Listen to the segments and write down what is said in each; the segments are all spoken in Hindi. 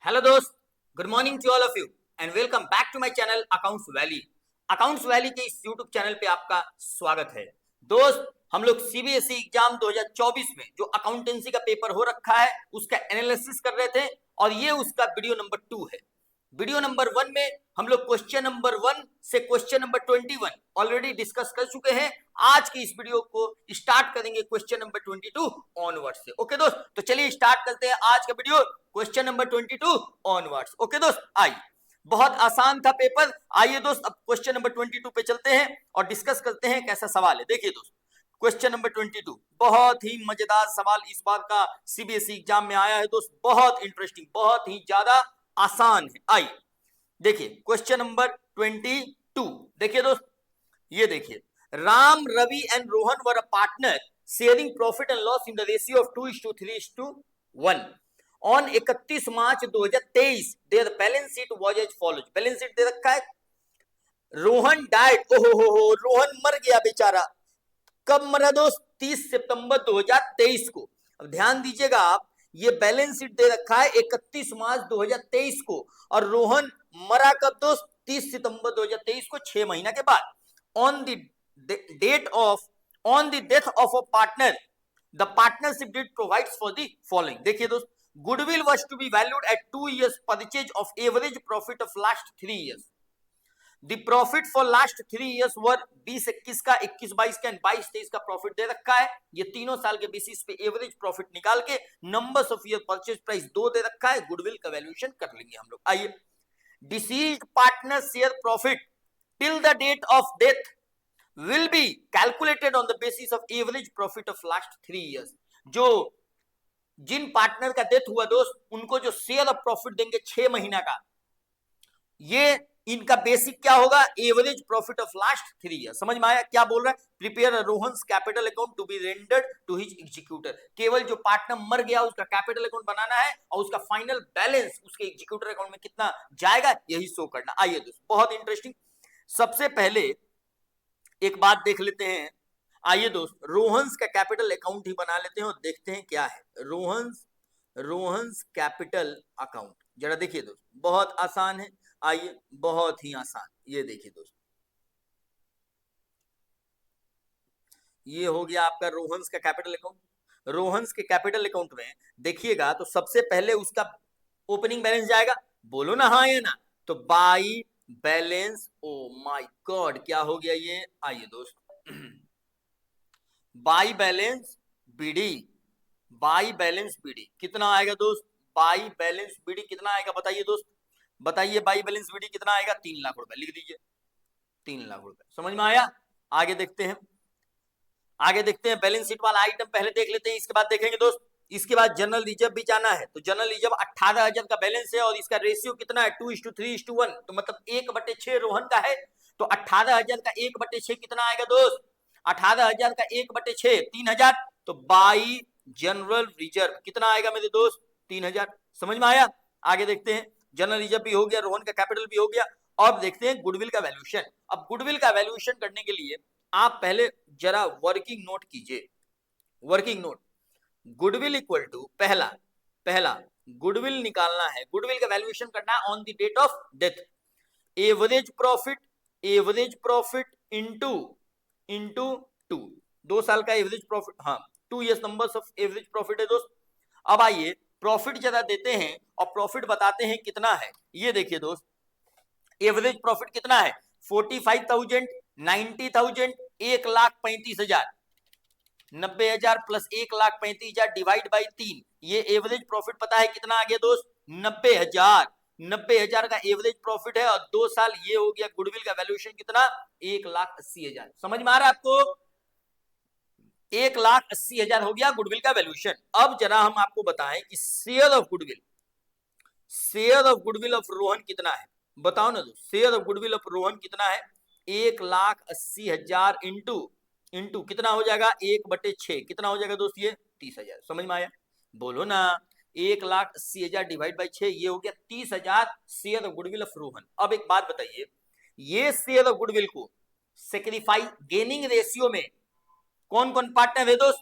हेलो दोस्त, good morning to all of you and welcome back to my channel accounts valley. Accounts valley के इस यूट्यूब चैनल पे आपका स्वागत है। दोस्त, हम लोग सीबीएसई एग्जाम 2024 में जो अकाउंटेंसी का पेपर हो रखा है उसका एनालिसिस कर रहे थे और ये उसका वीडियो नंबर 2 है। वीडियो नंबर 1 में हम लोग क्वेश्चन नंबर 1 से क्वेश्चन नंबर 21 ऑलरेडी डिस्कस कर चुके हैं। आज की इस वीडियो को स्टार्ट करेंगे क्वेश्चन नंबर 22 ऑनवर्ड से। ओके दोस्त, तो चलिए स्टार्ट करते हैं आज का video question number 22 onwards. Okay दोस्त, आइए, बहुत आसान था पेपर। आइए दोस्त, अब क्वेश्चन नंबर 22 पे चलते हैं और डिस्कस करते हैं कैसा सवाल है। देखिए दोस्त, क्वेश्चन नंबर 22 बहुत ही मजेदार सवाल इस बार का सीबीएसई एग्जाम में आया है दोस्त। बहुत इंटरेस्टिंग, बहुत ही ज्यादा आसान है। आइए देखिए क्वेश्चन नंबर 22। देखिए दोस्त, ये देखिए, Ram, Ravi and Rohan were a partner sharing profit and loss in the ratio of 2:3:1 on 31 March 2023। Their balance sheet was as follows. Balance sheet दे रखा है। रोहन डाइड, ओहो, रोहन मर गया बेचारा। कब मरा दोस्त? 30 सितंबर 2023 को। अब ध्यान दीजिएगा आप, ये बैलेंस शीट दे रखा है 31 मार्च 2023 को और रोहन मरा कब दोस्त? 30 सितंबर 2023 को, 6 महीना के बाद। On the death of a partner the partnership deed provides for the following. देखिए दोस्त, goodwill was to be valued at 2 years purchase of average profit of last 3 years। The profit for last 3 years were 20-21 का, 21-22 का, 22-23 का प्रॉफिट दे रखा है। ये तीनों साल के बेसिस पे एवरेज प्रॉफिट निकाल के numbers of year purchase price 2 दे रखा है। गुडविल का वैल्यूएशन कर लेंगे हम लोग। आइए, deceased partner share profit till the date of death will be calculated on the basis of average profit of last 3 years। जो जिन पार्टनर का डेथ हुआ दोस्त, उनको जो शेयर ऑफ प्रॉफिट देंगे 6 महीना का, ये इनका बेसिक क्या होगा? Average profit of last 3 year. समझ में आया क्या बोल रहा है? Prepare Rohan's capital account to be rendered to his executor. केवल जो पार्टनर मर गया उसका कैपिटल अकाउंट बनाना है और उसका फाइनल बैलेंस उसके एग्जीक्यूटर अकाउंट में कितना जाएगा यही शो करना। आइए दोस्त, बहुत इंटरेस्टिंग। सबसे पहले एक बात देख लेते हैं। आइए दोस्त, रोहन्स का कैपिटल अकाउंट ही बना लेते हैं और देखते हैं क्या है रोहन्स कैपिटल अकाउंट। जरा देखिए दोस्त, बहुत आसान है। आइए, बहुत ही आसान। ये देखिए दोस्त, ये हो गया आपका रोहन्स का कैपिटल अकाउंट। रोहन्स के कैपिटल अकाउंट में देखिएगा तो सबसे पहले उसका ओपनिंग बैलेंस जाएगा। बोलो ना हाँ या ना। तो by balance, oh my god, क्या हो गया ये? आइए दोस्त, by balance BD, by balance BD कितना आएगा दोस्त? बाई बैलेंस बीडी कितना आएगा बताइए दोस्त, बताइए। बाई बैलेंस बीडी कितना आएगा? 3 लाख रुपए। लिख दीजिए 3 लाख रुपए। समझ में आया? आगे देखते हैं, आगे देखते हैं। बैलेंस शीट वाला आइटम पहले देख लेते हैं, इसके बाद देखेंगे दोस्त। इसके बाद जनरल रिजर्व भी जाना है। तो जनरल रिजर्व 18,000 का बैलेंस है और इसका रेशियो कितना है? 2:3:1। तो मतलब 1/6 रोहन का है। तो 18,000 का 1/6 कितना आएगा दोस्त? 18,000 का 1/6 3,000। तो बाई जनरल रिजर्व कितना आएगा मेरे दोस्त? 3,000। समझ में आया? आगे देखते हैं। जनरल रिजर्व भी हो गया, रोहन का कैपिटल भी हो गया। अब देखते हैं गुडविल का वैल्यूएशन। अब गुडविल का वैल्यूएशन करने के लिए आप पहले जरा वर्किंग नोट कीजिए। Working note, goodwill equal to पहला गुडविल निकालना है। गुडविल का वैल्यूएशन करना है on the date of death. Average profit into 2 साल का एवरेज प्रॉफिट। हाँ, 2 years numbers of average profit है दोस्त। अब आइए प्रॉफिट जरा देते हैं और प्रॉफिट बताते हैं कितना है। ये देखिए दोस्त, एवरेज प्रॉफिट कितना है? 45,000, 90,000, 1,35,000। 90,000 प्लस 1,35,000 डिवाइड बाई 3। ये एवरेज प्रॉफिट पता है कितना आ गया दोस्त? 90,000। 90,000 का एवरेज प्रॉफिट है और 2 साल। ये हो गया गुडविल का वैल्यूएशन कितना? 1,80,000। समझ में आ रहा है आपको? 1,80,000 हो गया गुडविल का वैल्यूएशन। अब जरा हम आपको बताएं कि share of goodwill of Rohan कितना है? बताओ ना दोस्त, share of goodwill of Rohan कितना है? 1,80,000 इंटू कितना हो जाएगा? 1/6 कितना हो जाएगा दोस्त? ये 30,000। समझ में आया? बोलो ना। 1,80,000 डिवाइड बाई 6, ये हो गया 30,000 share of goodwill of Rohan. अब एक बात बताइए, ये शेयर ऑफ गुडविल को सेक्रीफाइस गेनिंग रेशियो में कौन कौन पार्टनर है दोस्त?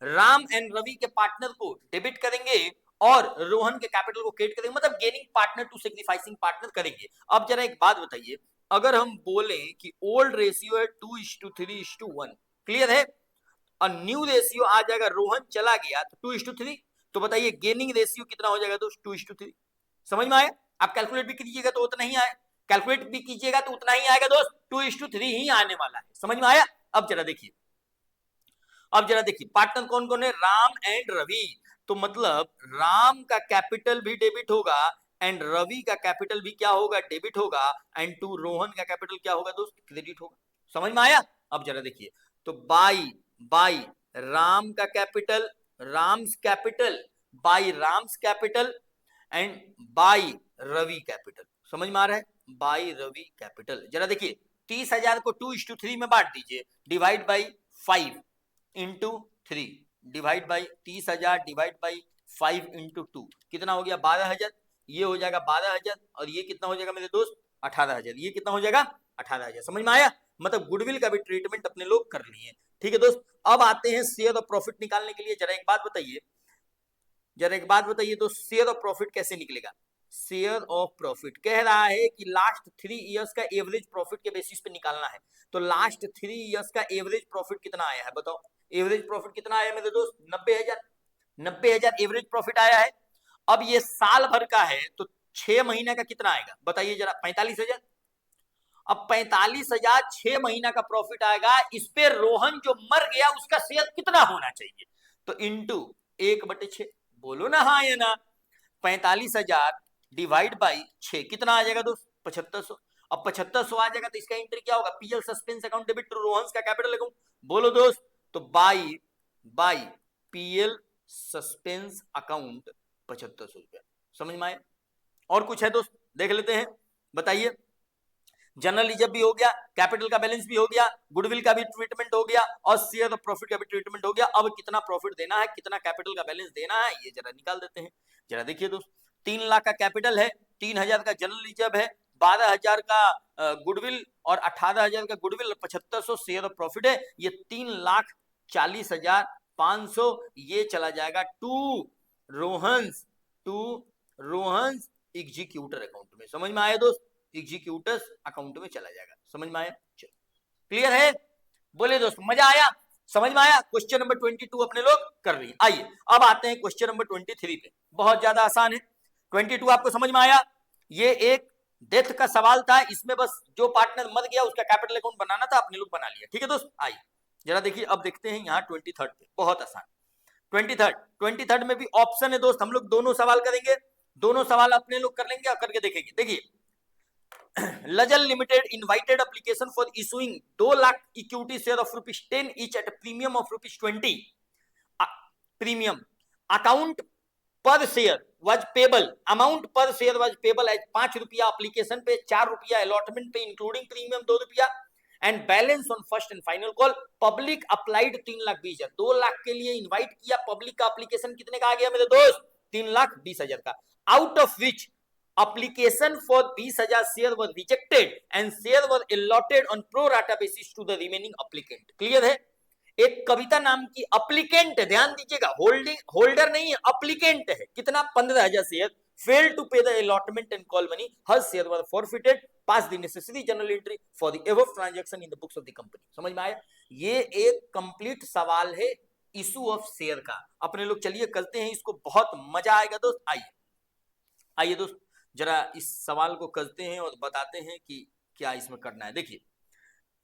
राम एंड रवि के पार्टनर को डेबिट करेंगे और रोहन के कैपिटल को क्रिएट करेंगे, मतलब gaining partner to sacrificing partner करेंगे। अब जरा एक बात बताइए, अगर हम बोलें कि ओल्ड रेशियो है 2:3:1, क्लियर है, और न्यू रेशियो आ जाएगा, रोहन चला गया तो 2:3, तो बताइए गेनिंग रेशियो कितना हो जाएगा दोस्त? 2:3। समझ में आया? आप कैलकुलेट भी कीजिएगा तो उतना ही आए, कैलकुलेट भी कीजिएगा तो उतना ही आएगा दोस्त, 2:3 ही आने वाला है। समझ में आया? अब जरा देखिए, पार्टनर कौन कौन है? राम एंड रवि, तो मतलब राम का कैपिटल भी डेबिट होगा एंड रवि का कैपिटल भी क्या होगा? डेबिट होगा, एंड टू रोहन का कैपिटल क्या होगा दोस्त? क्रेडिट होगा। समझ में आया? अब जरा देखिए, तो बाई राम का capital, Ram's capital, by Ram's capital and by Ravi capital. समझ में आ रहा है? By Ravi capital. जरा देखिए, 30,000 को 2:3 में बांट दीजिए, divide by 5 into 3, divide by 30,000 divide by 5 into 2, कितना हो गया? 12,000। ये हो जाएगा 12,000, और ये कितना हो जाएगा मेरे दोस्त? 18,000। ये कितना हो जाएगा? 18,000। समझ में आया? मतलब गुडविल का भी ट्रीटमेंट अपने लोग कर लिए। ठीक है दोस्त, अब आते हैं शेयर ऑफ प्रॉफिट निकालने के लिए। जरा एक बात बताइए, तो शेयर ऑफ प्रॉफिट कैसे निकलेगा? शेयर ऑफ प्रॉफिट कह रहा है कि लास्ट 3 इयर्स का एवरेज प्रॉफिट के बेसिस पे निकालना है। तो लास्ट 3 इयर्स का एवरेज प्रॉफिट कितना आया है बताओ? एवरेज प्रॉफिट कितना आया मेरे दोस्त? 90,000 एवरेज प्रॉफिट आया है। अब ये साल भर का है तो 6 महीने का कितना आएगा बताइए जरा? 45,000। अब 45,000 6 महीना का प्रॉफिट आएगा, इस पे रोहन जो मर गया उसका शेयर कितना होना चाहिए? तो इंटू 1/6, बोलो ना हाँ या ना। 45,000 डिवाइड बाई 6 कितना आ जाएगा दोस्त? 7500। अब 7500 आ जाएगा तो इसका एंट्री क्या होगा? PL suspense account debit to Rohan का कैपिटल अकाउंट। बोलो दोस्त, तो बाई पीएल सस्पेंस अकाउंट 7500 रुपया। समझ में आया? और कुछ है दोस्त? देख लेते हैं, बताइए। जनरल रिजर्व भी हो गया, कैपिटल का बैलेंस भी हो गया, गुडविल का भी ट्रीटमेंट हो गया, और शेयर ऑफ प्रॉफिट का भी ट्रीटमेंट हो गया। अब कितना प्रॉफिट देना है, कितना कैपिटल का बैलेंस देना है, ये जरा निकाल देते हैं। जरा देखिए दोस्त, 3 लाख का कैपिटल है, 3,000 का जनरल रिजर्व है, 12,000 का गुडविल और 18,000 का गुडविल, 7500 शेयर ऑफ प्रॉफिट है। ये 3,40,500 ये चला जाएगा टू रोहन्स एग्जीक्यूटर अकाउंट में। समझ में आया दोस्त? एग्जीक्यूटर्स अकाउंट में चला जाएगा। समझ में आया? चलो, क्लियर है? बोले दोस्त, मजा आया? समझ में आया? क्वेश्चन नंबर 22 अपने लोग कर रही है। आइए अब आते हैं क्वेश्चन नंबर 23 पे। बहुत ज्यादा आसान है। 22 आपको समझ में आया? ये एक डेथ का सवाल था, इसमें बस जो पार्टनर मर गया उसका कैपिटल अकाउंट बनाना था, अपने लोग बना लिया। ठीक है दोस्त, आइए जरा देखिए, अब देखते हैं यहाँ 23 पे। बहुत आसान। 23 में भी ऑप्शन है दोस्त, हम लोग दोनों सवाल करेंगे, दोनों सवाल अपने लोग कर लेंगे और करके देखेंगे। देखिए, Lajal Limited invited application for issuing 2 lakh equity share of ₹10 each at a premium of ₹20. Premium account per share was payable. Amount per share was payable as ₹5 application पे, ₹4 allotment पे including premium ₹2, and balance on first and final call. Public applied 3,20,000, 2 lakh के लिए इन्वाइट किया। पब्लिक का एप्लीकेशन कितने का आ गया मेरे दोस्त? 3,20,000 का। Out of which application for 20,000 share was rejected and share was allotted on pro rata basis to the remaining applicant. Clear है? एक कविता नाम की अप्लीकेंट है, ध्यान दीजिएगा, होल्डर नहीं है, अप्लीकेंट है। कितना? 15,000 शेयर। फेल टू पे the allotment and call money, her share was forfeited, pass the necessary journal entry for the above transaction in the books of the company. समझ में आया? ये एक कंप्लीट सवाल है इशू ऑफ शेयर का। अपने लोग चलिए करते हैं इसको, बहुत मजा आएगा दोस्त। आइए दोस्त, जरा इस सवाल को करते हैं और बताते हैं कि क्या इसमें करना है। देखिए,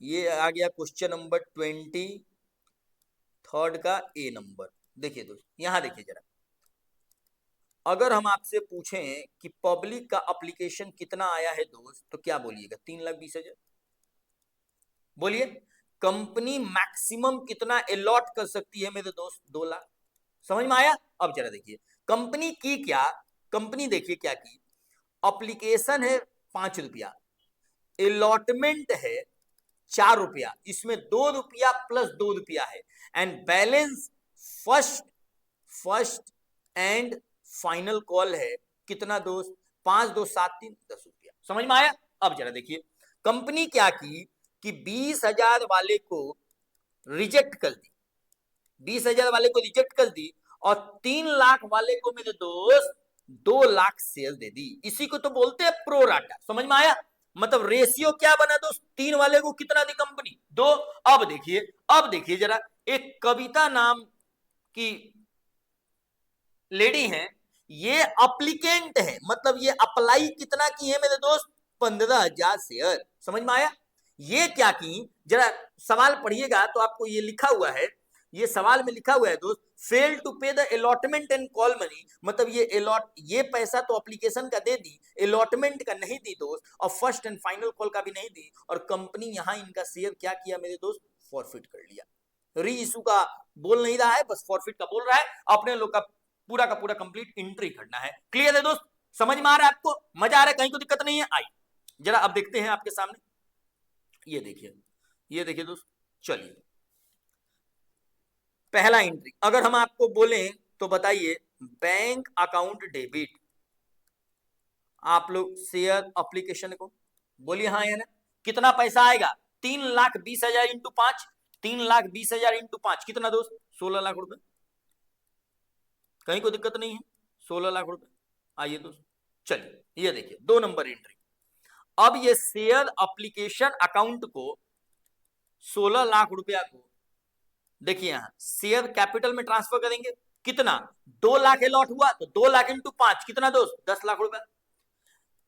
ये आ गया क्वेश्चन नंबर 23 का ए नंबर। देखिए दोस्त, यहां देखिए जरा, अगर हम आपसे पूछें कि पब्लिक का एप्लीकेशन कितना आया है दोस्त, तो क्या बोलिएगा? 3,20,000। बोलिए, कंपनी मैक्सिमम कितना अलॉट कर सकती है मेरे दोस्त? 2 लाख। समझ में आया? अब जरा देखिए, कंपनी की क्या, कंपनी देखिए क्या की, एप्लीकेशन है ₹5, अलॉटमेंट है ₹4, इसमें ₹2 प्लस ₹2 है, and balance first and final call है कितना दोस्त? 5, 2, 7, 3, ₹10। समझ में आया? अब जरा देखिए, कंपनी क्या की कि 20,000 वाले को रिजेक्ट कर दी, 20,000 वाले को रिजेक्ट कर दी, और 3 लाख वाले को मेरे दोस्त 2 लाख शेयर दे दी। इसी को तो बोलते हैं प्रो राटा। समझ में आया? मतलब रेशियो क्या बना दोस्त, 3 वाले को कितना दी कंपनी, 2। अब देखिए जरा, एक कविता नाम की लेडी है, ये अप्लीकेंट है, मतलब ये अप्लाई कितना की है मेरे दोस्त, 15,000 शेयर। समझ में आया? ये क्या की, जरा सवाल पढ़िएगा तो आपको ये लिखा हुआ है, ये सवाल में लिखा हुआ है दोस्त, फेल टू पे the allotment and call money, मतलब ये पैसा तो एप्लीकेशन का दे दी, अलॉटमेंट का नहीं दी दोस्त, और फर्स्ट एंड फाइनल कॉल का भी नहीं दी, और कंपनी यहां इनका शेयर क्या किया मेरे दोस्त, फॉरफिट कर लिया। री इशू का बोल नहीं रहा है, बस फॉरफिट का बोल रहा है। अपने लोग का पूरा कंप्लीट एंट्री करना है। क्लियर है दोस्त? समझ में आ रहा है आपको? मजा आ रहा है? कहीं को दिक्कत नहीं है? आई जरा अब देखते हैं आपके सामने, ये देखिए दोस्त, चलिए पहला एंट्री अगर हम आपको बोले तो बताइए, बैंक अकाउंट डेबिट, आप लोग शेयर एप्लीकेशन को बोलिए हाँ या ना, कितना पैसा आएगा, 3,20,000 इंटू 5, 3,20,000 इंटू 5 कितना दोस्त, 16 लाख रुपए। कहीं कोई दिक्कत नहीं है, 16 लाख रुपए। आइए दोस्त, चलिए ये देखिए 2 नंबर एंट्री। अब ये शेयर एप्लीकेशन अकाउंट को 16 लाख रुपया को देखिए यहां शेयर कैपिटल में ट्रांसफर करेंगे, कितना, 2 लाख अलॉट हुआ तो 2 लाख इंटू 5 कितना दोस्त, 10 लाख रुपया।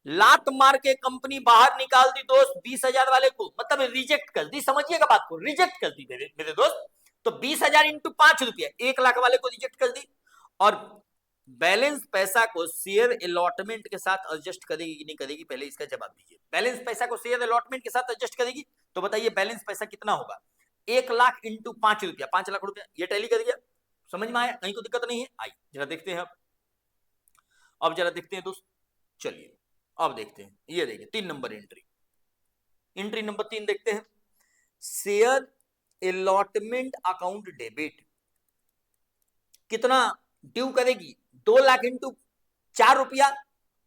लात मार के कंपनी बाहर निकाल दी दोस्त 20,000 वाले को, मतलब रिजेक्ट कर दी, समझिएगा बात को, रिजेक्ट कर दी मेरे दोस्त। तो 20,000 इंटू 5 रुपया, 1 लाख वाले को रिजेक्ट कर दी, और बैलेंस पैसा को शेयर अलॉटमेंट के साथ एडजस्ट करेगी कि नहीं करेगी, पहले इसका जवाब दीजिए। बैलेंस पैसा को शेयर अलॉटमेंट के साथ एडजस्ट करेगी, तो बताइए बैलेंस पैसा कितना होगा, 1 लाख इंटू 5 रुपया, 5 लाख रुपया। ये टैली कर दिया, समझ में आया? कहीं को दिक्कत नहीं है? आई जरा देखते हैं अब जरा देखते हैं दोस्त, चलिए अब देखते हैं, ये देखिए 3 नंबर एंट्री नंबर 3 देखते हैं, शेयर अलॉटमेंट अकाउंट डेबिट, कितना ड्यू करेगी, 2 लाख इंटू 4 रुपया,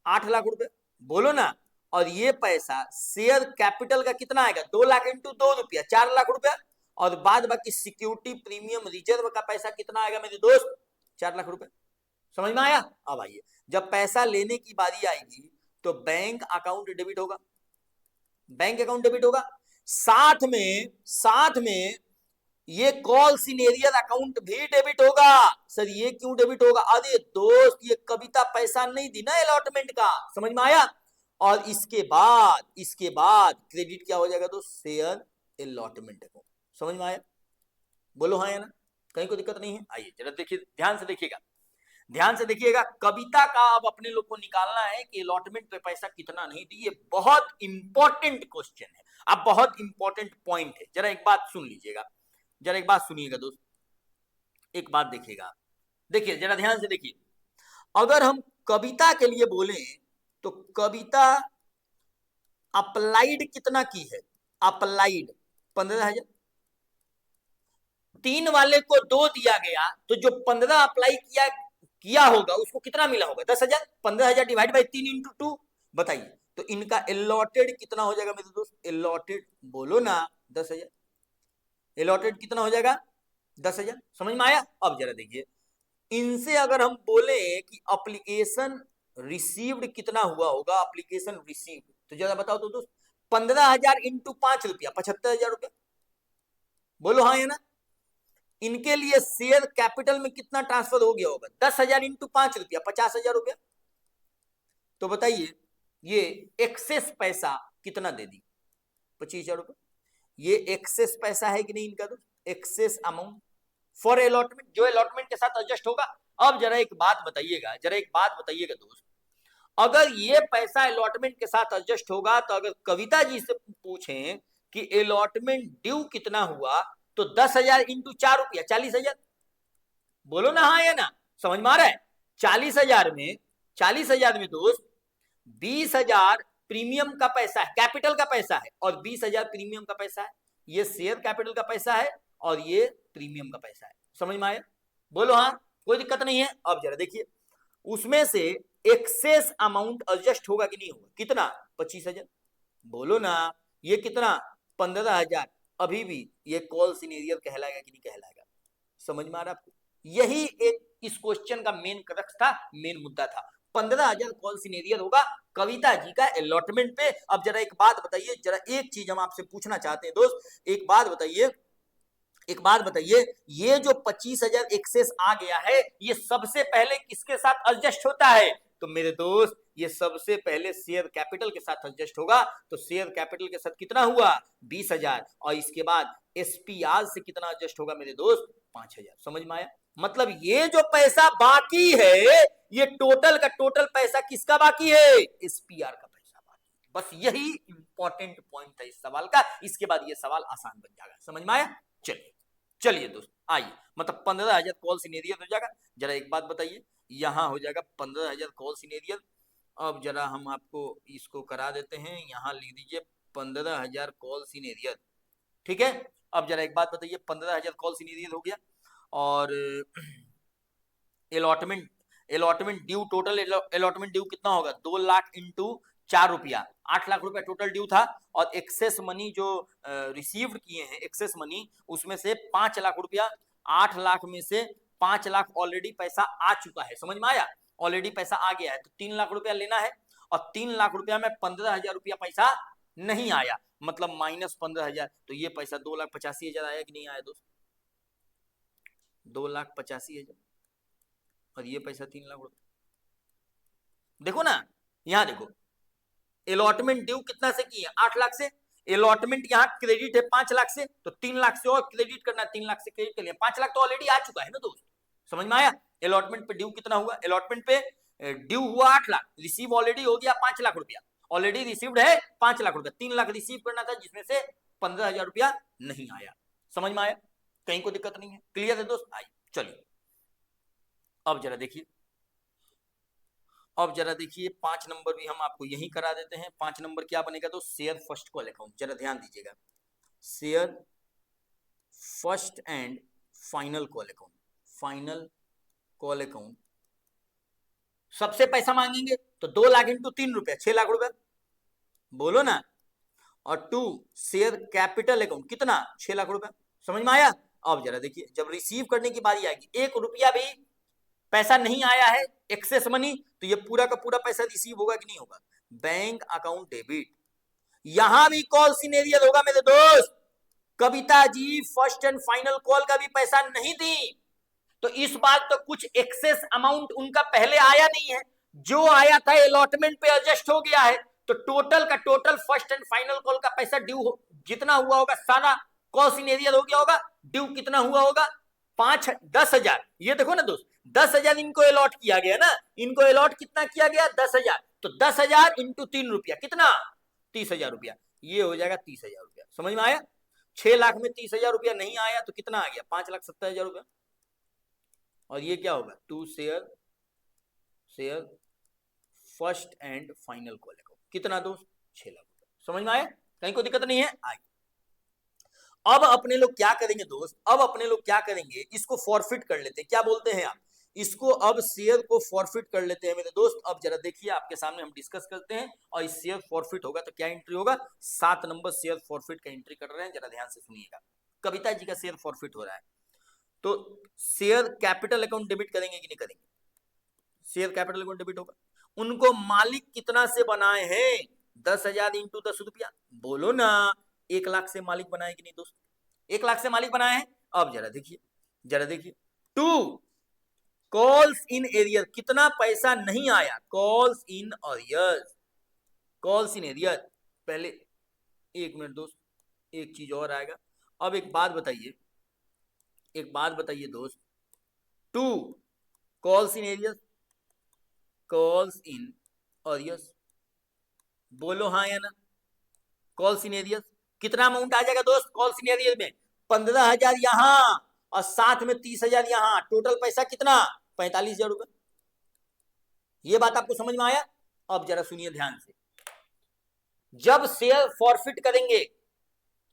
8 लाख रुपया, बोलो ना। और ये पैसा शेयर कैपिटल का कितना आएगा, 2 लाख इंटू 2 रुपया, 4 लाख रुपया, और बाद बाकी सिक्योरिटी प्रीमियम रिजर्व का पैसा कितना आएगा मेरे दोस्त, 4 लाख रुपया। समझ में आया? अब आइए, जब पैसा लेने की बारी आएगी तो बैंक अकाउंट डेबिट होगा, बैंक अकाउंट डेबिट होगा, साथ में ये कॉल सिनेरियर अकाउंट भी डेबिट होगा। सर ये क्यों डेबिट होगा, अरे दोस्त ये कविता पैसा नहीं दी ना अलॉटमेंट का, समझ में आया? और इसके बाद क्रेडिट क्या हो जाएगा दोस्त, शेयर अलॉटमेंट अकाउंट। समझ में आया? बोलो हाँ या ना, कहीं कोई दिक्कत नहीं है? आइए जरा देखिए, ध्यान से देखिएगा, कविता का अब अपने लोग को निकालना है कि अलॉटमेंट पे पैसा कितना नहीं दी। ये बहुत इंपॉर्टेंट क्वेश्चन है, अब बहुत इंपॉर्टेंट पॉइंट है, जरा एक बात सुन लीजिएगा, जरा एक बात सुनिएगा दोस्त, एक बात देखिएगा, देखिए जरा ध्यान से देखिए, अगर हम कविता के लिए बोले तो कविता अप्लाइड कितना की है, अप्लाइड 15,000, 3 वाले को 2 दिया गया तो जो 15 अप्लाई किया होगा उसको कितना मिला होगा, 10,000, 15,000 डिवाइड बाई 3 इंटू 2, बताइए तो इनका अलॉटेड कितना हो जाएगा मेरे दोस्त, अलॉटेड बोलो ना 10,000, अलॉटेड कितना हो जाएगा 10,000। समझ में आया? अब जरा देखिए, इनसे अगर हम बोले कि एप्लीकेशन रिसीव्ड कितना हुआ होगा, एप्लीकेशन रिसीव्ड, तो जरा बताओ तो दोस्त, 15,000 इंटू 5 रुपया, 75,000 रुपया, बोलो हाँ या ना। इनके लिए शेयर कैपिटल में कितना ट्रांसफर हो गया होगा, 10,000 इंटू 5 रुपया, 50,000 रुपया। तो बताइए ये एक्सेस पैसा कितना दे दी, 25,000 रुपया। ये एक्सेस पैसा है कि नहीं इनका दोस्त, एक्सेस अमाउंट फॉर अलॉटमेंट, जो अलॉटमेंट के साथ एडजस्ट होगा। अब जरा एक बात बताइएगा दोस्त, अगर ये पैसा अलॉटमेंट के साथ एडजस्ट होगा तो अगर कविता जी से पूछें कि अलॉटमेंट ड्यू कितना हुआ, तो 10,000 इंटू 4 रुपया, 40,000, बोलो ना हाँ या ना, समझ में आ रहा है? 40,000 में दोस्त 20,000 प्रीमियम का पैसा है, कैपिटल का पैसा है, और 20,000 प्रीमियम का पैसा है। ये शेयर कैपिटल का पैसा है और ये प्रीमियम का पैसा है। समझ में आया? बोलो हाँ, कोई दिक्कत नहीं है। अब जरा देखिए, उसमें से एक्सेस अमाउंट एडजस्ट होगा कि नहीं होगा, कितना, 25,000, बोलो ना। ये कितना, 15,000, अभी भी ये कॉल सिनेरियर कहलाएगा कि नहीं कहलाएगा, समझ में आ रहा है आपको? यही एक इस क्वेश्चन का मेन क्रक्स था, मेन मुद्दा था। 15,000 कॉल सीनेरियल होगा कविता जी का अलॉटमेंट पे। अब जरा एक बात बताइए, जरा एक चीज हम आपसे पूछना चाहते हैं दोस्त, एक बात बताइए, ये जो 25,000 एक्सेस आ गया है, ये सबसे पहले किसके साथ एडजस्ट होता है? तो मेरे दोस्त ये सबसे पहले शेयर कैपिटल के साथ एडजस्ट होगा। तो शेयर कैपिटल के साथ कितना हुआ? 20,000। और इसके बाद एसपीआर से कितना एडजस्ट होगा मेरे दोस्त? 5,000। समझ में आया? मतलब ये जो पैसा बाकी है, ये टोटल का टोटल पैसा किसका बाकी है? एसपीआर का पैसा बाकी। बस यही इंपॉर्टेंट पॉइंट था इस सवाल का। इसके बाद ये सवाल आसान बन जाएगा। समझ में आया? चलिए दोस्त आइए, मतलब 15,000 कॉल सीनेरियल हो जाएगा। जरा एक बात बताइए, यहां हो जाएगा 15,000 कॉल सीनेरियल। अब जरा हम आपको इसको करा देते हैं, यहां लिख दीजिए 15,000 कॉल सीनेरियल। ठीक है, अब जरा एक बात बताइए, 15,000 कॉल सीनेरियल हो गया। और allotment due, total allotment due कितना होगा? 2 लाख इंटू 4 रुपया, 8 लाख रुपया टोटल ड्यू था। और एक्सेस मनी जो रिसीव्ड किए हैं, एक्सेस मनी, उसमें से 5 लाख रुपया, 8 लाख में से 5 लाख ऑलरेडी पैसा आ चुका है। समझ में आया? ऑलरेडी पैसा आ गया है, तो 3 लाख रुपया लेना है। और 3 लाख रुपया में 15,000 रुपया पैसा नहीं आया, मतलब माइनस 15,000। तो ये पैसा 2,85,000 आया कि नहीं आया दोस्त? 2,85,000। और ये पैसा 3 लाख रुपया। देखो ना, यहां देखो, अलॉटमेंट ड्यू कितना से की है? 8 लाख से। अलॉटमेंट यहाँ क्रेडिट है 5 लाख से, तो 3 लाख से और क्रेडिट करना, 3 लाख से क्रेडिट कर लिया, 5 लाख तो ऑलरेडी आ चुका है ना दोस्त। समझ में आया? अलॉटमेंट पे ड्यू कितना हुआ? अलॉटमेंट पे ड्यू हुआ 8 लाख, रिसीव ऑलरेडी हो गया 5 लाख रुपया, ऑलरेडी रिसीव्ड है 5 लाख रुपया, 3 लाख रिसीव करना था, जिसमें से 15,000 रुपया नहीं आया। समझ में आया? कहीं को दिक्कत नहीं है? क्लियर है दोस्त? आइए चलिए, अब जरा देखिए, अब जरा देखिए 5 नंबर भी हम आपको यही करा देते हैं। 5 नंबर क्या बनेगा? तो शेयर फर्स्ट कॉल अकाउंट। जरा ध्यान दीजिएगा, share first and final call account. Final call account सबसे पैसा मांगेंगे, तो 2 लाख इंटू 3 रुपया, 6 लाख रुपया, बोलो ना। और 2 शेयर कैपिटल अकाउंट, कितना? 6 लाख रुपया। समझ में आया? अब जरा देखिए, जब रिसीव करने की बारी आएगी, 1 रुपया भी पैसा नहीं आया है एक्सेस मनी, तो ये पूरा का पूरा पैसा रिसीव होगा कि नहीं होगा? Bank account debit. यहां भी कॉल सीनेरियल होगा मेरे दोस्त। Kavita ji first and final call का भी पैसा नहीं दी, तो इस बार तो कुछ एक्सेस अमाउंट उनका पहले आया नहीं है, जो आया था अलॉटमेंट पे एडजस्ट हो गया है। तो टोटल का total first and final call का पैसा ड्यू जितना हुआ होगा, सारा कॉल सीनेरियल हो गया होगा। ड्यू कितना हुआ होगा? 10,000। ये देखो ना दोस्त, 10,000 इनको अलॉट किया गया ना, इनको अलॉट कितना किया गया? 10,000। तो 10,000 इंटू 3 रुपया, कितना? 30,000 रुपया। ये हो जाएगा 30,000 रुपया। समझ में आया? 6 लाख में 30,000 रुपया नहीं आया, तो कितना आ गया? 5,70,000 रुपया। और ये क्या होगा? 2 share first and final call account, कितना दोस्त? 6 लाख रुपया। समझ में आया? कहीं कोई दिक्कत नहीं है? आइए, अब अपने लोग क्या करेंगे दोस्त, अब अपने लोग क्या करेंगे, इसको फॉरफिट कर लेते हैं। क्या बोलते हैं आप? इसको अब शेयर को फॉरफिट कर लेते हैं मेरे दोस्त। अब जरा देखिए, आपके सामने हम डिस्कस करते हैं। और इस शेयर फॉरफिट होगा तो क्या एंट्री होगा? 7 नंबर शेयर फॉरफिट का एंट्री कर रहे हैं, जरा ध्यान से सुनिएगा। कविता जी का शेयर फॉरफिट हो रहा है, तो शेयर कैपिटल अकाउंट डेबिट करेंगे कि नहीं करेंगे? शेयर कैपिटल अकाउंट डेबिट होगा। उनको मालिक कितना से बनाए हैं? 10,000 इंटू 10 रुपया, बोलो ना। 1 लाख से मालिक बनाए कि नहीं दोस्त? 1 लाख से मालिक बनाए हैं। अब जरा देखिए, जरा देखिए, 2 कॉल्स इन एरियर, कितना पैसा नहीं आया? Calls in arrears, calls in arrear. पहले 1 मिनट दोस्त, एक चीज और आएगा। अब एक बात बताइए, एक बात बताइए दोस्त, 2 calls in arrears, calls in arrears, बोलो हाँ या ना? कॉल्स इन एरियर्स कितना अमाउंट आ जाएगा दोस्त? कॉल्स इन एरियर में 15,000 यहां और साथ में 30,000 यहां, टोटल पैसा कितना? 45,000 रुपए। ये बात आपको समझ में आया? अब जरा सुनिए ध्यान से, जब शेयर फॉरफिट करेंगे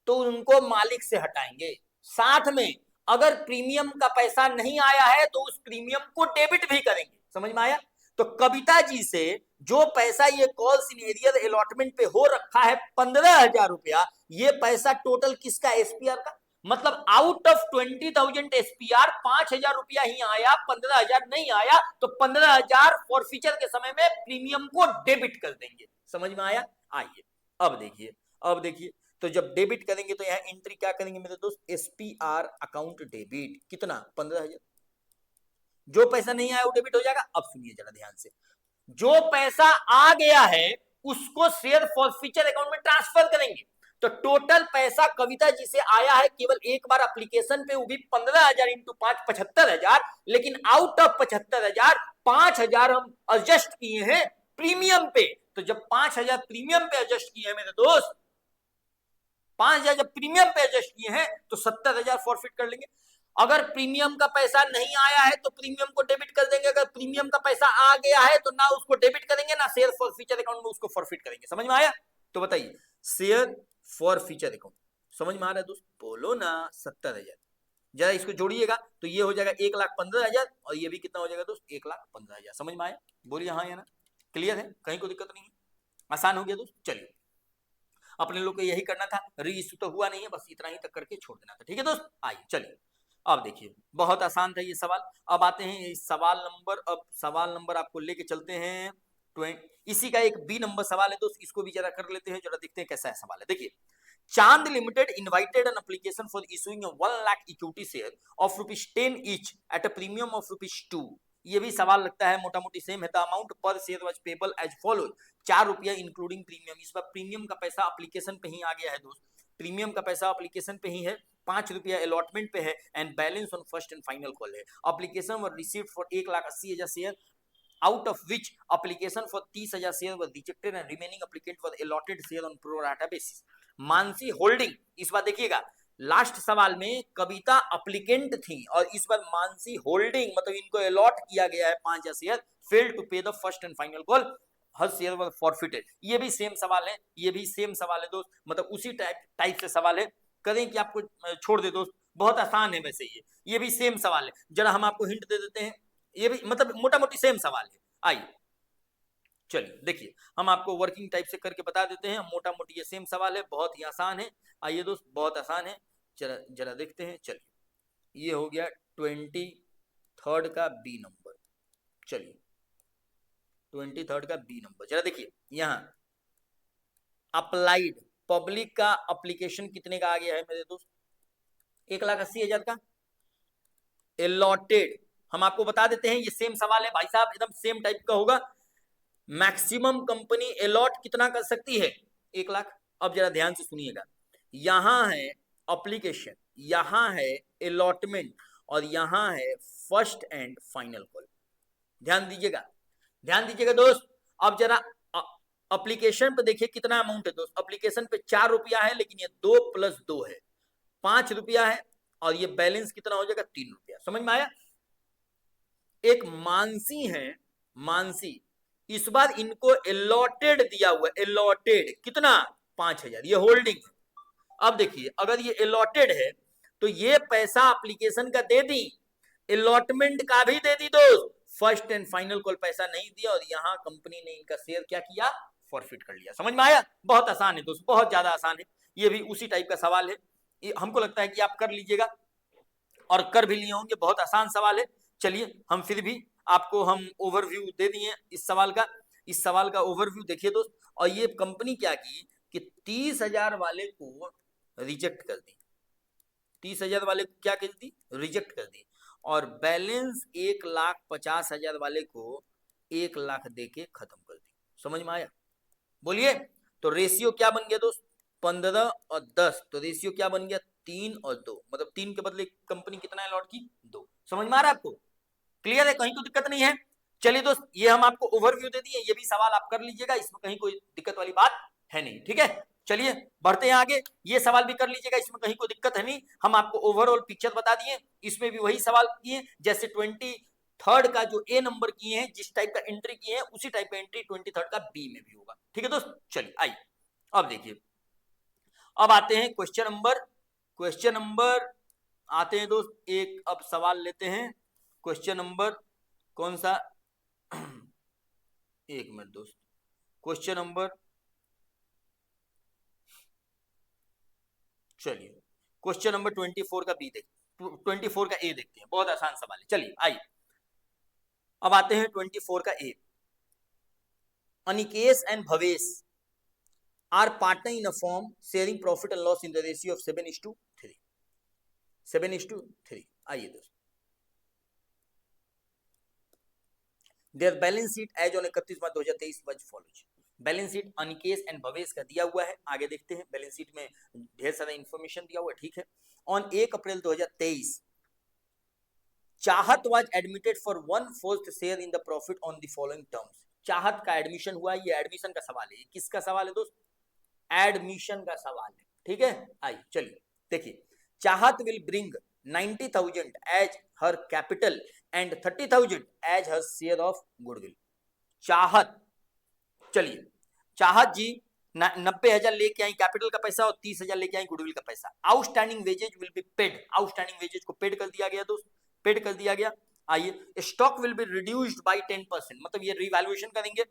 तो उनको मालिक से हटाएंगे, साथ में अगर प्रीमियम का पैसा नहीं आया है तो उस प्रीमियम को डेबिट भी करेंगे। समझ में आया? तो कविता जी से जो पैसा ये कॉल सीनियर अलॉटमेंट पे हो रखा है 15,000 रुपया, ये पैसा टोटल किसका? एसपीआर का। मतलब आउट ऑफ 20,000 एसपीआर 5,000 रुपया ही आया, 15,000 नहीं आया, तो 15,000 फॉरफीचर के समय में प्रीमियम को डेबिट कर देंगे। समझ में आया? आइए अब देखिए, अब देखिए, तो जब डेबिट करेंगे तो यहाँ एंट्री क्या करेंगे मेरे दोस्त, एसपीआर अकाउंट डेबिट, कितना, 15,000। जो पैसा नहीं आया वो डेबिट हो जाएगा। अब सुनिए जरा ध्यान से, जो पैसा आ गया है उसको शेयर फॉरफीचर अकाउंट में ट्रांसफर करेंगे। तो टोटल पैसा कविता जी से आया है केवल एक बार एप्लीकेशन पे, वो भी 15,000 इंटू 5, 75,000। लेकिन आउट ऑफ 75,000 5,000 हम एडजस्ट किए हैं प्रीमियम पे। तो जब 5,000 प्रीमियम पे एडजस्ट किए हैं मेरे दोस्त, 5,000 जब प्रीमियम पे एडजस्ट किए हैं तो 70,000 फॉरफिट कर लेंगे। अगर प्रीमियम का पैसा नहीं आया है तो प्रीमियम को डेबिट कर देंगे, अगर प्रीमियम का पैसा आ गया है तो ना उसको डेबिट करेंगे ना शेयर फॉर फीचर अकाउंट में उसको फॉरफिट करेंगे। समझ में आया? तो बताइए, शेयर फॉर फीचर अकाउंट समझ में आ रहा है दोस्त? बोलो ना। 70,000 जरा इसको जोड़िएगा तो ये हो जाएगा 1,15,000 और ये भी कितना हो जाएगा दोस्त, 1,15,000। समझ में आया? बोलिए हाँ या ना? क्लियर है? कहीं कोई दिक्कत नहीं है? आसान हो गया दोस्त? चलिए, अपने लोग को यही करना था, री इश्यू तो हुआ नहीं है, बस इतना ही तक करके छोड़ देना था। ठीक है दोस्त? आइए चलिए, अब देखिए बहुत आसान था ये सवाल। अब आते हैं इस सवाल नंबर, अब सवाल नंबर आपको लेके चलते हैं 20। इसी का एक बी नंबर सवाल है दोस्त, इसको भी जरा कर लेते हैं, जरा देखते हैं कैसा है सवाल है। देखिए, चांद limited invited an application for issuing 1 lakh equity share of ₹10 each at a premium of ₹2। ये भी सवाल लगता है मोटा मोटी सेम है। द अमाउंट पर share was payable as follows, 4 रुपया इंक्लूडिंग प्रीमियम। इस बार प्रीमियम का पैसा एप्लीकेशन पे ही आ गया है दोस्त, प्रीमियम का पैसा एप्लीकेशन पे ही है, 5 रुपया अलॉटमेंट पे है and balance on first and final call है। Application were received for 1,80,000 share, out of which application for 30,000 shares was rejected and remaining applicant was allotted share on pro rata basis। Mansi holding, इस बार देखिएगा लास्ट सवाल में कविता अप्लीकेंट थी और इस बार मानसी होल्डिंग, मतलब इनको अलॉट किया गया है 5,000 शेयर, फेल टू पे the first and final call, her share was forfeited. ये भी सेम सवाल है, ये भी सेम सवाल है दोस्त, मतलब उसी टाइप से सवाल है। करें कि आपको छोड़ दे दोस्त, बहुत आसान है वैसे ये भी सेम सवाल है। जरा हम आपको हिंट दे देते हैं, ये भी मतलब मोटा मोटी सेम सवाल है। आइए चलिए देखिए, हम आपको वर्किंग टाइप से करके बता देते हैं, मोटा मोटी ये सेम सवाल है, बहुत ही आसान है। आइए दोस्त, बहुत आसान है, जरा जरा देखते हैं। चलिए, ये हो गया 23 का बी नंबर। चलिए 23 का बी नंबर जरा देखिए, यहाँ अप्लाइड पब्लिक का एप्लीकेशन कितने का आ गया है मेरे दोस्त, 1,80,000 का। अलॉटेड हम आपको बता देते हैं, ये सेम सवाल है भाई साहब, एकदम सेम टाइप का होगा। मैक्सिमम कंपनी अलॉट कितना कर सकती है, 1 लाख। अब जरा ध्यान से सुनिएगा, यहां है एप्लीकेशन, यहां है अलॉटमेंट और यहां है फर्स्ट एंड फाइनल कॉल। ध्यान दीजिएगा, ध्यान दीजिएगा दोस्त। अब जरा एप्लीकेशन पे देखिए कितना अमाउंट है दोस्त, एप्लीकेशन पे 4 रुपया है, लेकिन ये 2 + 2 है, 5 रुपया है और ये बैलेंस कितना हो जाएगा, 3 रुपया। समझ में आया? एक मानसी है, मानसी, इस बार इनको अलॉटेड दिया हुआ है, अलॉटेड कितना, 5,000, ये होल्डिंग है। अब देखिए, अगर ये अलॉटेड है तो ये पैसा एप्लीकेशन का दे दी, अलॉटमेंट का भी दे दी दोस्त, फर्स्ट एंड फाइनल कॉल पैसा नहीं दिया और यहां कंपनी ने इनका शेयर क्या किया, फॉरफिट कर लिया। समझ में आया? बहुत आसान है दोस्त, बहुत ज्यादा आसान है। ये भी उसी टाइप का सवाल है, हमको लगता है कि आप कर लीजिएगा और कर भी लिए होंगे, बहुत आसान सवाल है। चलिए, हम फिर भी आपको हम ओवरव्यू दे दिए इस सवाल का, इस सवाल का ओवरव्यू देखिए दोस्त। और ये कंपनी क्या की कि 30,000 वाले को रिजेक्ट कर दी, 30,000 वाले को क्या कर दी, रिजेक्ट कर दी, और बैलेंस 1,50,000 वाले को 1 लाख दे के खत्म कर दी। समझ में आया? बोलिए। तो रेशियो क्या बन गया दोस्त, 15 और 10, तो रेशियो क्या बन गया, 3 और 2, मतलब 3 के बदले कंपनी कितना अलॉट की, 2। समझ में आ रहा है आपको? क्लियर है? कहीं तो दिक्कत नहीं है? चलिए दोस्त, ये हम आपको ओवरव्यू दे दिए, ये भी सवाल आप कर लीजिएगा, इसमें कहीं कोई दिक्कत वाली बात है नहीं। ठीक है, चलिए बढ़ते हैं आगे, ये सवाल भी कर लीजिएगा, इसमें कहीं कोई दिक्कत है नहीं। हम आपको ओवरऑल पिक्चर बता दिए, इसमें भी वही सवाल किए जैसे 23 का जो ए नंबर किए हैं, जिस टाइप का एंट्री किए हैं उसी टाइप का एंट्री 23 का बी में भी होगा। ठीक है दोस्त? चलिए आइए, अब देखिए, अब आते हैं क्वेश्चन नंबर आते हैं दोस्त, एक अब सवाल लेते हैं, क्वेश्चन नंबर कौन सा, एक मिनट दोस्त, क्वेश्चन नंबर, चलिए क्वेश्चन नंबर 24 का बी देखते, 24 का ए देखते हैं, बहुत आसान सवाल है। चलिए आइए अब आते हैं 24 का A. Anikesh and Bhavesh are partner in a firm sharing profit and loss in the ratio of 7:3। 7:3। आइए दोस्तों, their balance sheet as on 31 March 2023 was follows. Balance sheet Anikesh and Bhavesh का दिया हुआ है, आगे देखते हैं। बैलेंस शीट में ढेर सारा इंफॉर्मेशन दिया हुआ है, ठीक है। ऑन 1 अप्रैल 2023 चाहत was admitted for 1/4 share in the profit on the following terms. चाहत का एडमिशन हुआ, ये एडमिशन का सवाल है। किसका सवाल है दोस्त? एडमिशन का सवाल है, ठीक है। आइए चलिए देखिए, Chahat will bring 90,000 as her capital and 30,000 as her share of goodwill. Chahat, चलिए चाहत जी 90,000 लेके आई कैपिटल का पैसा और 30,000 लेके आई गुडविल का पैसा। Outstanding wages will be paid, outstanding wages को पेड कर दिया गया दोस्त, पेड कर दिया गया। आइए, stock will be reduced by 10%, मतलब ये रिवैल्यूएशन करेंगे।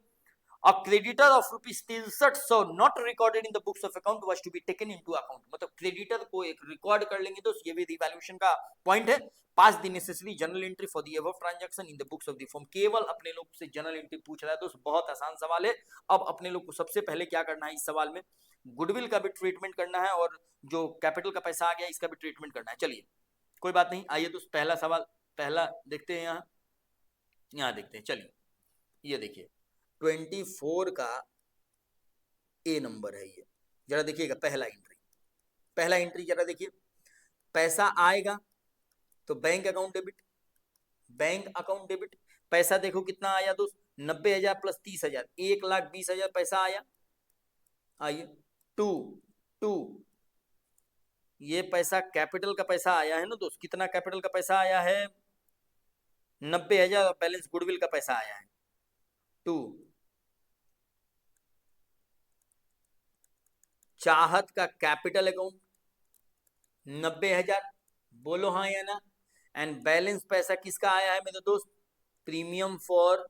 A creditor of rupees 6300 not recorded in the books of account was to be taken into account, मतलब क्रेडिटर को एक रिकॉर्ड कर लेंगे दोस्त, ये भी रिवैल्यूएशन का पॉइंट है। Pass the necessary journal entry for the above transaction in the books of the firm. केवल अपने लोग से जनरल एंट्री पूछ रहा है दोस्त, बहुत आसान सवाल है। अब अपने लोग को सबसे पहले क्या करना है इस सवाल में, गुडविल का भी ट्रीटमेंट करना है और जो कैपिटल का पैसा आ गया इसका भी ट्रीटमेंट करना है। चलिए कोई बात नहीं, आइए दोस्त पहला सवाल पहला देखते हैं। यहाँ देखते हैं, चलिए ये देखिए 24 का ए नंबर है ये, जरा देखिएगा पहला एंट्री। पहला एंट्री जरा देखिए, पैसा आएगा तो bank account debit, bank account debit. पैसा देखो कितना आया दोस्त, 90,000 प्लस 30,000, 1,20,000 पैसा आया। आइए टू टू, ये पैसा कैपिटल का पैसा आया है ना दोस्त, कितना कैपिटल का पैसा आया है? 90,000। बैलेंस गुडविल का पैसा आया है 2। चाहत का कैपिटल अकाउंट 90,000, बोलो हाँ या ना। एंड बैलेंस पैसा किसका आया है मेरे दोस्त? प्रीमियम फॉर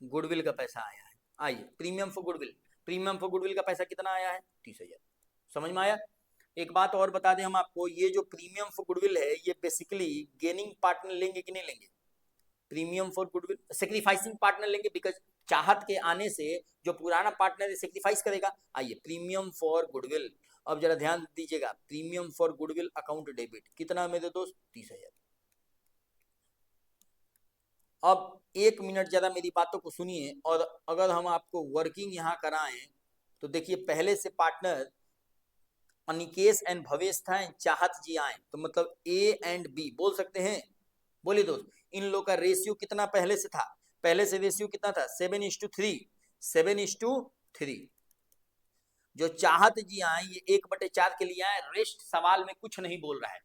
गुडविल का पैसा आया है। आइए प्रीमियम फॉर गुडविल का पैसा कितना आया है? 30,000। समझ में आया? एक बात और बता दें हम आपको, ये जो प्रीमियम फॉर गुडविल है ये बेसिकली गेनिंग पार्टनर लेंगे कि नहीं लेंगे? Premium for goodwill sacrificing partner लेंगे, बिकॉज चाहत के आने से जो पुराना पार्टनर सेक्रीफाइस करेगा। आइए प्रीमियम फॉर गुडविल, अब जरा ध्यान दीजिएगा, premium for goodwill account debit कितना मेरे दोस्त? 30,000। अब 1 मिनट जरा मेरी बातों को सुनिए, और अगर हम आपको वर्किंग यहाँ कराएं तो देखिए, पहले से पार्टनर अनिकेश एंड भवेश था, चाहत जी आए तो मतलब ए एंड बी बोल सकते हैं। बोलिए दोस्त, इन लोग का रेशियो कितना पहले से था? पहले से रेशियो कितना था? 7:3। 7:3। जो चाहत जी आए ये 1/4 के लिए आए, रेस्ट सवाल में कुछ नहीं बोल रहा है।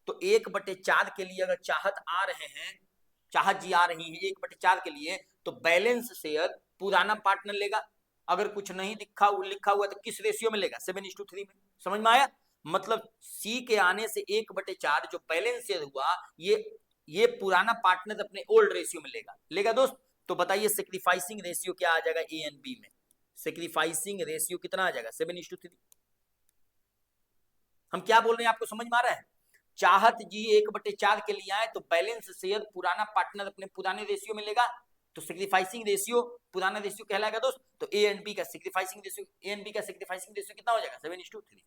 तो 1/4 के लिए अगर चाहत आ रहे हैं, चाहत जी आ रही है 1/4 के लिए, तो बैलेंस शेयर पुराना पार्टनर लेगा। अगर कुछ नहीं लिखा हुआ तो किस रेशियो में लेगा? 7:3 में। समझ में आया? मतलब सी के आने से 1/4 जो बैलेंस शेयर हुआ ये पुराना पार्टनर अपने ओल्ड रेशियो में लेगा दोस्त। तो बताइए सेक्रीफाइसिंग रेशियो क्या आ जाएगा ए एंड बी में? सेक्रीफाइसिंग रेशियो कितना आ जाएगा? 7:3। हम क्या बोल रहे हैं आपको समझ में आ रहा है? चाहत जी 1/4 के लिए आए तो बैलेंस शेयर पुराना पार्टनर अपने पुराने रेशियो में लेगा, तो सेक्रीफाइसिंग रेशियो पुराना रेशियो कहलाएगा दोस्त। तो ए एंड बी का सेक्रीफाइसिंग रेशियो कितना हो जाएगा? 7:3।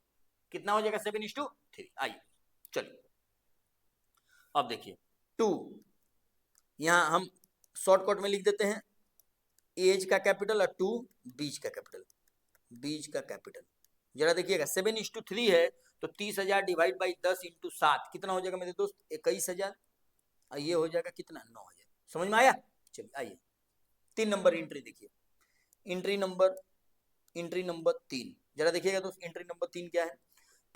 कितना हो जाएगा? 7:3। आइए चलिए अब देखिए 2, यहां हम शॉर्टकट में लिख देते हैं एज का कैपिटल और 2 बीच का कैपिटल। जरा देखिएगा 7:3 है तो 30,000 डिवाइड बाई 10 × 7 कितना हो जाएगा मेरे दोस्त? 21,000। ये हो जाएगा कितना? 9,000। समझ में आया? चलिए आइए 3 नंबर एंट्री देखिए, एंट्री नंबर 3 जरा देखिएगा दोस्त। एंट्री नंबर 3 क्या है?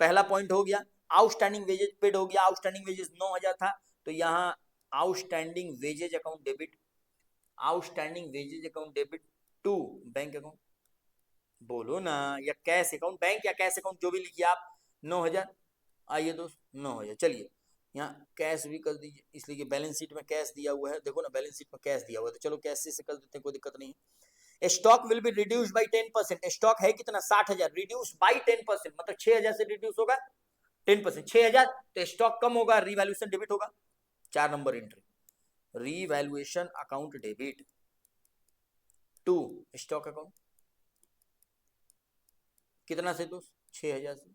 पहला पॉइंट हो गया, आउटस्टैंडिंग वेजेज पेड हो गया। आउटस्टैंडिंग वेजेज 9,000 था, तो यहाँ outstanding wages account debit to bank account, बोलो ना, या कैश अकाउंट, बैंक या कैश अकाउंट जो भी लिखिए आप, 9,000। आइए दोस्त 9,000। चलिए यहाँ कैश भी कर दीजिए, इसलिए बैलेंस शीट में कैश दिया हुआ है। देखो ना बैलेंस शीट में कैश दिया हुआ है, तो चलो कैश से कर देते हैं, कोई दिक्कत नहीं। Stock will be reduce by 10%, stock है कितना 60,000, रिड्यूस बाई 10%, मतलब 6,000 से रिड्यूस होगा 10%, 6,000, तो स्टॉक कम होगा, रिवैल्यूएशन डेबिट होगा। 4 number entry, revaluation account debit to stock account, कितना से दोस्त, 6,000 से।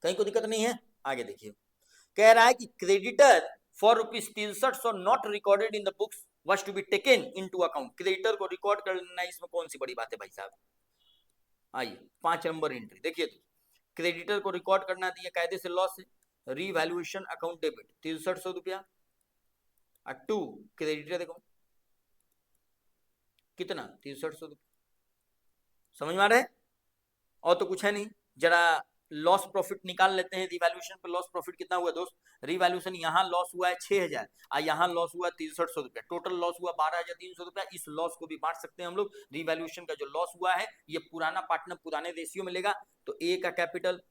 कहीं कोई दिक्कत नहीं है, आगे देखिए। कह रहा है कि creditor for ₹63 not recorded in the books was to be taken into account, creditor को रिकॉर्ड करना इसमें कौन सी बड़ी बात है भाई साहब। आइए 5 नंबर एंट्री देखिए, तो क्रेडिटर को रिकॉर्ड करना दिया कायदे से लॉस है, रिवैल्यूएशन अकाउंट डेबिट 6300 रुपया, और टू क्रेडिटर देखो कितना 6300 रुपया, समझ में आ रहा है। और तो कुछ है नहीं, जरा लॉस प्रॉफिट निकाल लेते हैं। रिवैल्यूएशन पे लॉस प्रॉफिट कितना हुआ दोस्त, रिवैल्यूएशन यहाँ लॉस हुआ है 6,000 और यहाँ लॉस हुआ 6300 रुपया, टोटल लॉस हुआ 12,300 रुपया। इस लॉस को भी बांट सकते हैं हम लोग। रिवैल्यूएशन का जो लॉस हुआ है ये पुराना पार्टनर पुराने रेशियो में लेगा, तो ए का कैपिटल,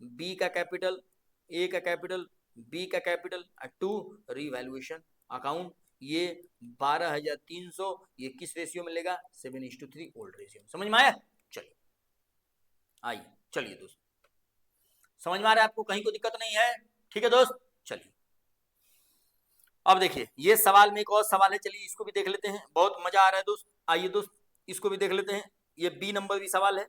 बी का कैपिटल, ए का कैपिटल, बी का कैपिटल, टू रिवैल्यूएशन अकाउंट, ये 12,300, ये किस रेशियो में लेगा, 7:3 ओल्ड रेशियो में। समझ में आया। चलिए आइए, चलिए दोस्त, समझ में आ रहा है आपको, कहीं कोई दिक्कत नहीं है, ठीक है दोस्त। चलिए अब देखिए ये सवाल में एक और सवाल है, चलिए इसको भी देख लेते हैं, बहुत मजा आ रहा है दोस्त। आइए दोस्त इसको भी देख लेते हैं, ये बी नंबर भी सवाल है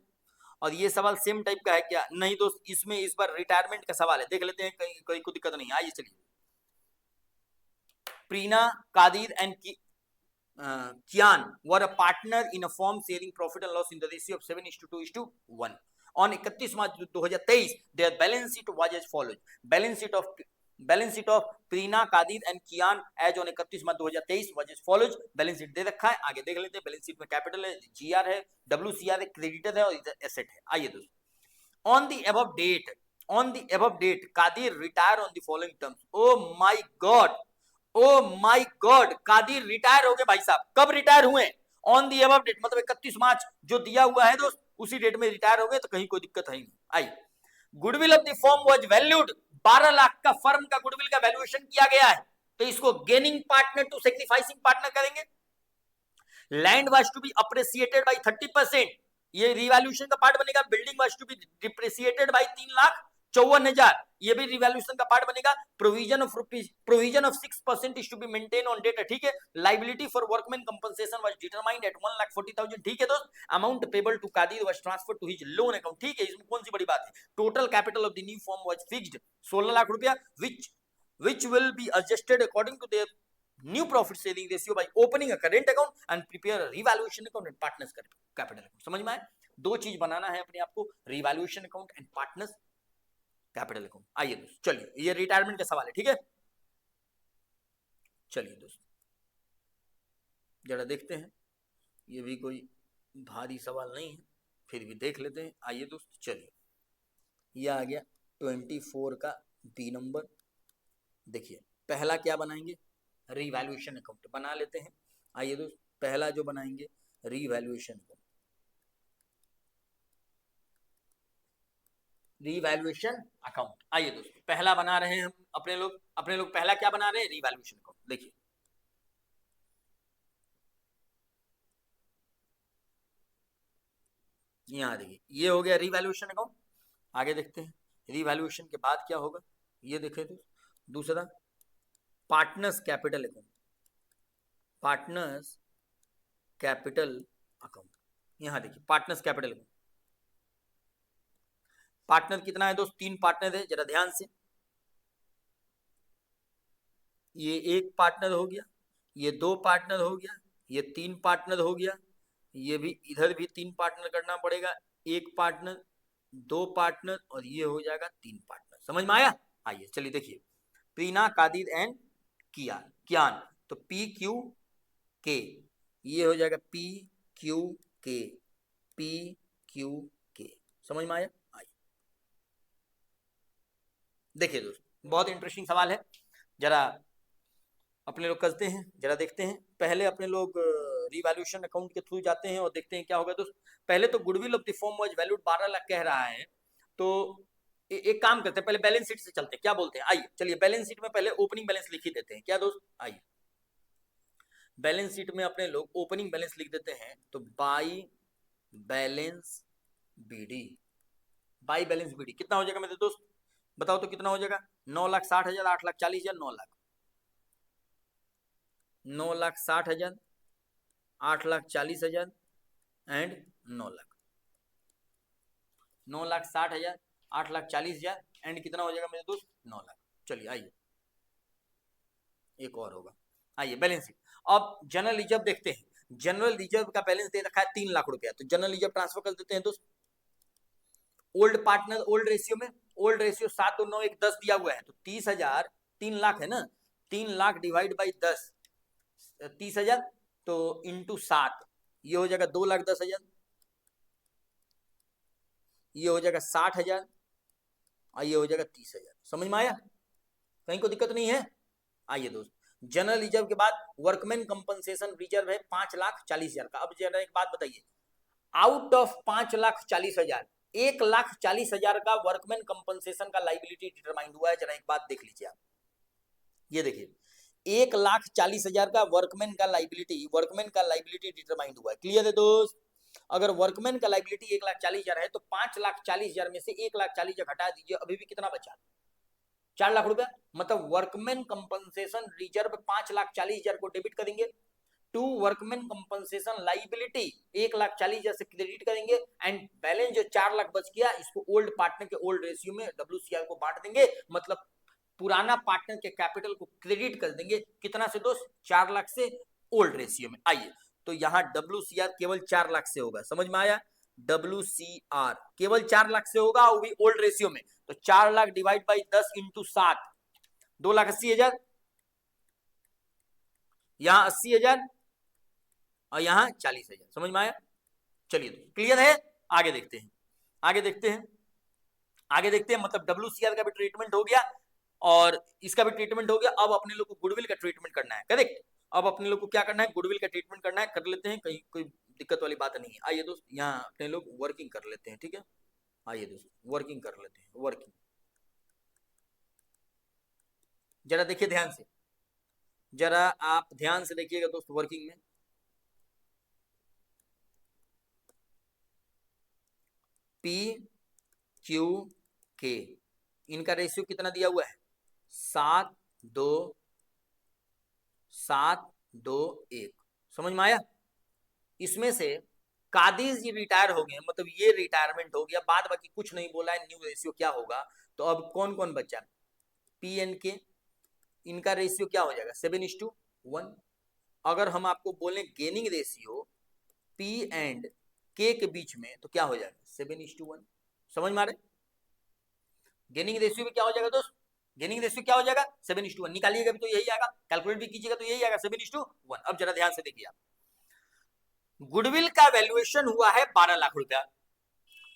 और ये सवाल सेम टाइप का है क्या, नहीं दोस्त, इसमें इस बार रिटायरमेंट का सवाल है, देख लेते हैं, कहीं कोई दिक्कत नहीं। आइए चलिए, Preena Kadir and Kiyan were a partner in a firm sharing profit and loss in the ratio of 7:2:1 on 31 March 2023 their balance sheet was as follows, balance sheet of Preena Kadir and Kiyan as on 31 March 2023 was as follows। Balance sheet दे रखा है, आगे देख लेते हैं। बैलेंस शीट में कैपिटल है, जीआर है, डब्ल्यूसीआर है, क्रेडिटर है और एसेट है। आइए दोस्तों, on the above date Kadir retire on the following terms। Oh my god, Kadir retire हो गए भाई साहब। कब रिटायर हुए, ऑन दी अबव डेट, मतलब 31 मार्च जो दिया हुआ है दोस्त उसी डेट में रिटायर हो गए, तो कहीं कोई दिक्कत है नहीं। I goodwill of the firm was valued, 12 lakh का फर्म का गुडविल का वैल्यूएशन किया गया है, तो इसको gaining partner to sacrificing partner करेंगे। Land was to be appreciated by 30%, ये रिवैल्यूएशन का पार्ट बनेगा। Building was to be depreciated by 3,54,000, ये भी रिवैल्यूएशन का पार्ट बनेगा। Provision of 6% is to be maintain on debt, ठीक है। Liability for workman compensation was determined at 1,40,000, ठीक है दोस्त। Amount payable to Kadir was transferred to his loan account, ठीक है, इसमें कौन सी बड़ी बात है। Total capital of the new firm was fixed 16 lakh रुपया, which will be adjusted according to their new profit sharing ratio by opening a current account and prepare a revaluation account and partners capital account। समझ में आया, दो चीज बनाना है अपने आपको, revaluation account and partners capital account. आइए दोस्त चलिए, ये रिटायरमेंट का सवाल है, ठीक है। चलिए दोस्त जरा देखते हैं, ये भी कोई भारी सवाल नहीं है, फिर भी देख लेते हैं। आइए दोस्त चलिए, ये आ गया 24 का बी नंबर। देखिए पहला क्या बनाएंगे, रिवैल्यूएशन अकाउंट बना लेते हैं। आइए दोस्त पहला जो बनाएंगे रिवैल्यूएशन अकाउंट, रिवैल्यूएशन अकाउंट। आइए दोस्तों पहला बना रहे हैं हम, अपने लोग पहला क्या बना रहे हैं, रिवैल्यूएशन अकाउंट। देखिए यहाँ देखिए ये हो गया रिवैल्यूएशन अकाउंट। आगे देखते हैं रिवैल्यूएशन के बाद क्या होगा, ये देखें तो दूसरा partners capital account, partners capital account. यहाँ देखिए पार्टनर्स कैपिटल अकाउंट, पार्टनर कितना है दोस्त, 3 पार्टनर है, जरा ध्यान से। ये एक पार्टनर हो गया, ये 2 पार्टनर हो गया, ये 3 पार्टनर हो गया, ये भी इधर भी 3 पार्टनर करना पड़ेगा, एक पार्टनर, 2 पार्टनर और ये हो जाएगा 3 पार्टनर। समझ में आया। आइए चलिए देखिए, प्रीना कादिर एंड कियान, तो पी क्यू के, ये हो जाएगा पी क्यू के, पी क्यू के। समझ में आया। आइए देखिए दोस्त बहुत इंटरेस्टिंग सवाल है, जरा अपने लोग करते हैं, जरा देखते हैं। पहले अपने लोग रिवैल्यूएशन अकाउंट के थ्रू जाते हैं और देखते हैं क्या होगा दोस्त। पहले तो goodwill of the firm was valued 12 lakh कह रहा है, तो एक काम करते हैं, पहले बैलेंस शीट से चलते हैं, क्या बोलते हैं। आइए चलिए बैलेंस शीट में पहले ओपनिंग बैलेंस लिख ही देते हैं, क्या दोस्त। आइए बैलेंस शीट में अपने लोग ओपनिंग बैलेंस लिख देते हैं, तो by balance BD, by balance BD कितना हो जाएगा मेरे दोस्त, बताओ तो कितना हो जाएगा, 9,60,000, 8,40,000, 9 लाख, 9,60,000, 8,40,000 एंड 9 लाख, 9,60,000, 8,40,000 एंड कितना हो जाएगा मेरे दोस्त, 9 लाख। चलिए आइए एक और होगा, आइए बैलेंस शीट। अब जनरल रिजर्व देखते हैं, जनरल रिजर्व का बैलेंस दे रखा है 3 लाख रुपया, तो जनरल रिजर्व ट्रांसफर कर देते हैं दोस्त। ओल्ड पार्टनर ओल्ड रेशियो में, ओल्ड रेशियो 7 2 9 1 10 दिया हुआ है, तो 30,000, 3 लाख है ना, 3 लाख डिवाइड बाई 10, 30,000 तो इंटू 7, ये हो जाएगा 2,10,000, ये हो जाएगा 60,000 और ये हो जाएगा 30,000। समझ में आया, कहीं को दिक्कत नहीं है। आइए दोस्त, जनरल रिजर्व के बाद वर्कमैन कंपनसेशन रिजर्व है 5,40,000 का। अब जरा एक बात बताइए, आउट ऑफ 5,40,000 1,40,000 का वर्कमैन कंपनसेशन का लाइबिलिटी डिटरमाइंड हुआ है। जरा एक बात देख लीजिए आप, ये देखिए 1,40,000 का वर्कमैन का लाइबिलिटी डिटरमाइंड हुआ है। क्लियर है दोस्त, अगर वर्कमैन का लाइबिलिटी 1,40,000 है तो 5,40,000 में से 1,40,000 हटा दीजिए, अभी भी कितना बचा, 4 लाख रुपया। मतलब वर्कमैन कंपनसेशन रिजर्व 5,40,000 को डेबिट करेंगे, टू वर्कमैन कंपनसेशन लाइबिलिटी 1,40,000 से क्रेडिट करेंगे, एंड बैलेंस जो 4 लाख बच गया इसको ओल्ड पार्टनर के ओल्ड रेशियो में WCR को बांट देंगे, मतलब पुराना पार्टनर के कैपिटल को क्रेडिट कर देंगे। कितना से दोस्त, 4 लाख से ओल्ड रेशियो में। आइए तो यहाँ WCR केवल 4 लाख से होगा, समझ में आया, WCR केवल 4 लाख से होगा, वो भी ओल्ड रेशियो में। तो 4 लाख डिवाइड बाई 10 इंटू 7, 2,80,000, यहाँ 80,000 और यहाँ 40,000। समझ में आया, चलिए तो क्लियर है। आगे देखते हैं, आगे देखते हैं, आगे देखते हैं। मतलब WCR का भी ट्रीटमेंट हो गया और इसका भी ट्रीटमेंट हो गया। अब अपने लोग को गुडविल का ट्रीटमेंट करना है, करेक्ट। अब अपने लोग को क्या करना है, गुडविल का ट्रीटमेंट करना है, कर लेते हैं, कहीं कोई दिक्कत वाली बात नहीं है। आइए दोस्त, यहाँ अपने लोग वर्किंग कर लेते हैं, ठीक है। आइए दोस्त वर्किंग कर लेते हैं, वर्किंग जरा देखिए ध्यान से, जरा आप ध्यान से देखिएगा दोस्त। वर्किंग में PQK इनका रेशियो कितना दिया हुआ है, 7,2,7,2,1। समझ में आया। इसमें से कादिर जी रिटायर हो गए, मतलब ये रिटायरमेंट हो गया, बाद बाकी कुछ नहीं बोला है, न्यू रेशियो क्या होगा। तो अब कौन कौन बचा, PNK, इनका रेशियो क्या हो जाएगा, 7:1। अगर हम आपको बोले gaining ratio P and K के बीच में, तो क्या हो जाएगा, 7:1। समझ में आ रहे, गेनिंग रेशियो में क्या हो जाएगा दोस्त, गेनिंग रेशियो क्या हो जाएगा, 7:1। निकालिएगा भी तो यही आएगा, कैलकुलेट भी कीजिएगा तो यही आएगा, 7:1। अब जरा ध्यान से देखिए आप, गुडविल का वैल्यूएशन हुआ है 12 लाख रुपया,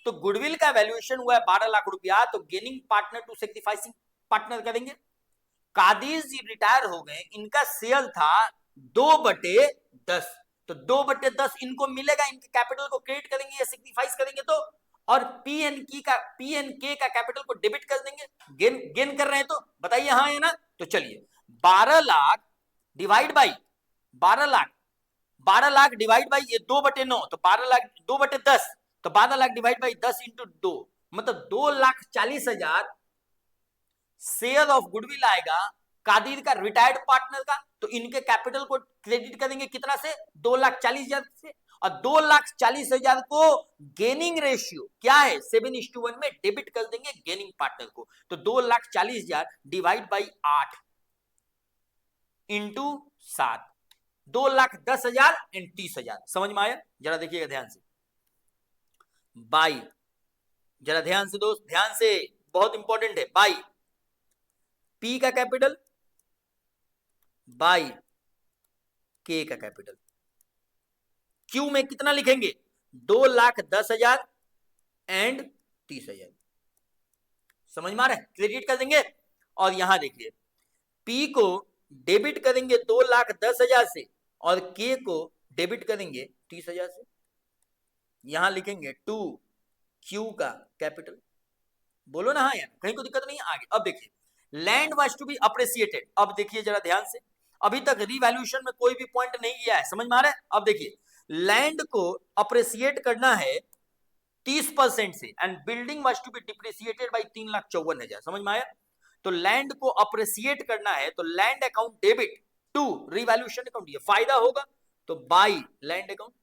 तो गुडविल का वैल्यूएशन हुआ है 12 लाख रुपया, तो gaining partner to sacrificing partner करेंगे। कादिर जी रिटायर हो गए, इनका शेयर था 2/10, तो 2/10 इनको मिलेगा, इनके कैपिटल को क्रेडिट करेंगे या सेक्रीफाइस करेंगे तो, और PNK का कैपिटल को डेबिट कर देंगे। गेन कर रहे हैं तो बताइए हाँ या ना। तो चलिए 12 lakh divide by 12 lakh, 12 lakh divide by ये 2/9, तो 12 लाख 2/10, तो 12 लाख डिवाइड बाई 10 इंटू 2, मतलब 2,40,000 शेयर ऑफ गुडविल आएगा कादिर का रिटायर्ड पार्टनर का। तो इनके कैपिटल को क्रेडिट करेंगे कितना से, 2,40,000 से, और 2,40,000 को गेनिंग रेशियो क्या है 7:1 में डेबिट कर देंगे गेनिंग पार्टनर को। तो 2,40,000 डिवाइड बाई 8 इंटू 7, 2,10,000 एंड 30,000। समझ में आया, जरा देखिएगा ध्यान से, बाई, जरा ध्यान से दोस्त, ध्यान से, बहुत इंपॉर्टेंट है, बाई P का कैपिटल बाई K का कैपिटल। Q में कितना लिखेंगे, 2,10,000 एंड 30,000। समझ में आ रहा है, क्रेडिट कर देंगे। और यहां देखिए P को डेबिट करेंगे 2,10,000 से और K को डेबिट करेंगे 30,000 से। यहां लिखेंगे 2Q का कैपिटल, बोलो ना हाँ यार, कहीं को दिक्कत नहीं है। आगे अब देखिए, land was to be appreciated. अब देखिए जरा ध्यान से, अभी तक रिवैल्यूएशन में कोई भी पॉइंट नहीं किया है, समझ में आ रहा है। अब देखिए, लैंड को अप्रिसिएट करना है 30% से and building was to be depreciated by 3,54,000, समझ में आया। तो लैंड को अप्रिसिएट करना है तो land account debit to revaluation account, ये फायदा होगा, तो by land account.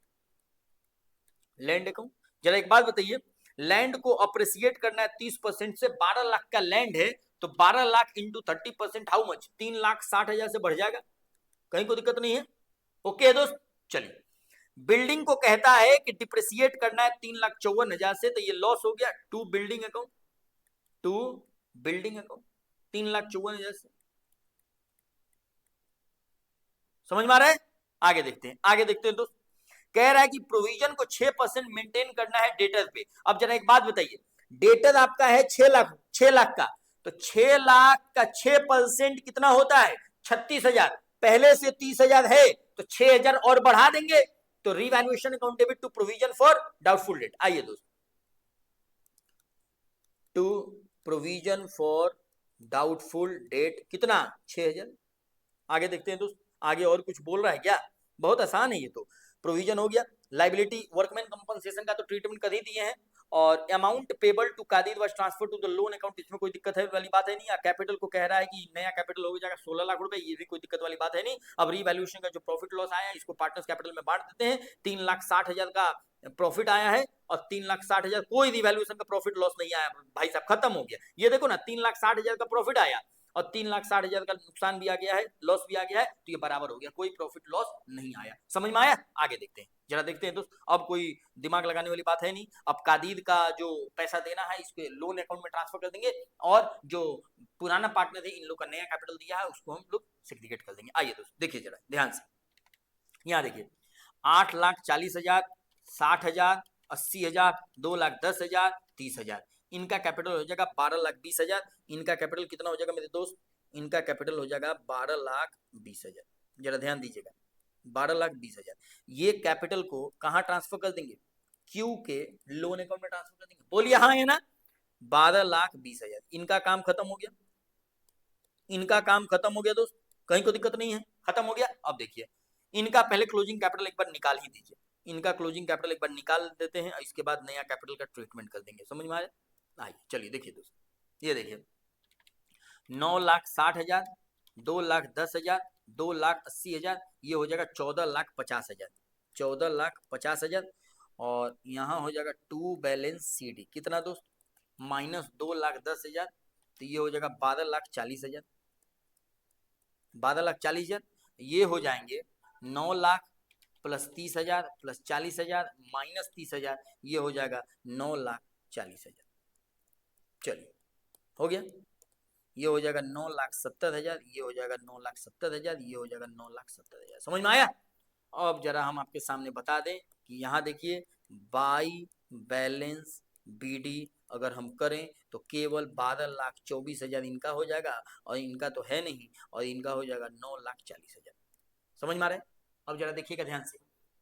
Land account, जरा एक बात बताइए, लैंड को अप्रिसिएट करना है 30% से, 12 लाख का लैंड है, तो 12 लाख इंटू 30% हाउ मच, 3,60,000 से बढ़ जाएगा, कहीं कोई दिक्कत नहीं है। ओके दोस्त, चलिए बिल्डिंग को कहता है कि डिप्रिसिएट करना है 3,54,000 से, तो ये लॉस हो गया to building account, to building account 3,54,000 से, समझ में आ रहा है। आगे देखते हैं, आगे देखते हैं दोस्त, कह रहा है कि प्रोविजन को 6% मेंटेन करना है डेटर पे। अब जरा एक बात बताइए, डेटर आपका है 6 लाख, 6 लाख का, तो 6 लाख का 6% कितना होता है, 36,000, पहले से 30,000 है तो 6,000 और बढ़ा देंगे, तो revaluation account debit to provision for doubtful debt. आइए दोस्त, to provision for doubtful debt कितना, 6,000। आगे देखते हैं दोस्त, आगे और कुछ बोल रहा है क्या, बहुत आसान है ये तो। प्रोविजन हो गया, लाइबिलिटी वर्कमैन कंपनसेशन का तो ट्रीटमेंट कर ही दिए हैं, और amount payable to Kadir was transfer to the loan account, इसमें कोई दिक्कत है वाली बात है नहीं। कैपिटल को कह रहा है कि नया कैपिटल हो जाएगा 16 लाख रुपए, ये भी कोई दिक्कत वाली बात है नहीं। अब रीवैल्यूएशन का जो प्रॉफिट लॉस आया है इसको पार्टनर्स कैपिटल में बांट देते हैं, 3,60,000 का प्रॉफिट आया है और 3,60,000, कोई रिवैल्यूएशन का प्रॉफिट लॉस नहीं आया भाई साहब, खत्म हो गया। ये देखो ना, 3,60,000 का प्रॉफिट आया और 3,60,000 का नुकसान भी आ गया है, लॉस भी आ गया है, तो ये बराबर हो गया, कोई प्रॉफिट लॉस नहीं आया, समझ में आया। आगे देखते हैं, जरा देखते हैं दोस्त, अब कोई दिमाग लगाने वाली बात है नहीं। अब कादिर का जो पैसा देना है इसको लोन अकाउंट में ट्रांसफर कर देंगे, और जो पुराना पार्टनर है इन लोग का नया कैपिटल दिया है उसको हम लोग सेग्रीगेट कर देंगे। आइए दोस्त देखिए जरा ध्यान से, यहाँ देखिए 8,40,000, 60,000, 80,000, 2,10,000, 30,000, इनका कैपिटल हो जाएगा 12,20,000। इनका कैपिटल कितना हो जाएगा मेरे दोस्त, इनका कैपिटल हो जाएगा 12,20,000। जरा ध्यान दीजिएगा, 12,20,000। ये कैपिटल को कहाँ ट्रांसफर कर देंगे, क्यू के लोन अकाउंट में ट्रांसफर कर देंगे, बोलिए हाँ है ना। 12,20,000, इनका काम खत्म हो गया, इनका काम खत्म हो गया दोस्त, कहीं कोई दिक्कत नहीं है, खत्म हो गया। अब देखिए इनका पहले क्लोजिंग कैपिटल एक बार निकाल ही दीजिए, इनका क्लोजिंग कैपिटल एक बार निकाल देते हैं, इसके बाद नया कैपिटल का ट्रीटमेंट कर देंगे, समझ में आया। आइए चलिए देखिए दोस्त, ये देखिए 9,60,000, 2,10,000, 2,80,000, ये हो जाएगा 14,50,000, 14,50,000, और यहाँ हो जाएगा टू बैलेंस सी डी कितना दोस्त, माइनस 2,10,000, तो ये हो जाएगा 12,40,000, 12,40,000, ये हो जाएंगे 9 लाख प्लस 30,000 प्लस 40,000 माइनस 30,000, ये हो जाएगा 9,40,000। चलिए हो गया, ये हो जाएगा 9,70,000, ये हो जाएगा 9,70,000, ये हो जाएगा 9,70,000, समझ में आया। अब जरा हम आपके सामने बता दें कि यहाँ देखिए बाई बैलेंस बीडी अगर हम करें तो केवल 12,24,000 इनका हो जाएगा, और इनका तो है नहीं, और इनका हो जाएगा 9,40,000, समझ में आ रहा है। अब जरा देखिएगा ध्यान से,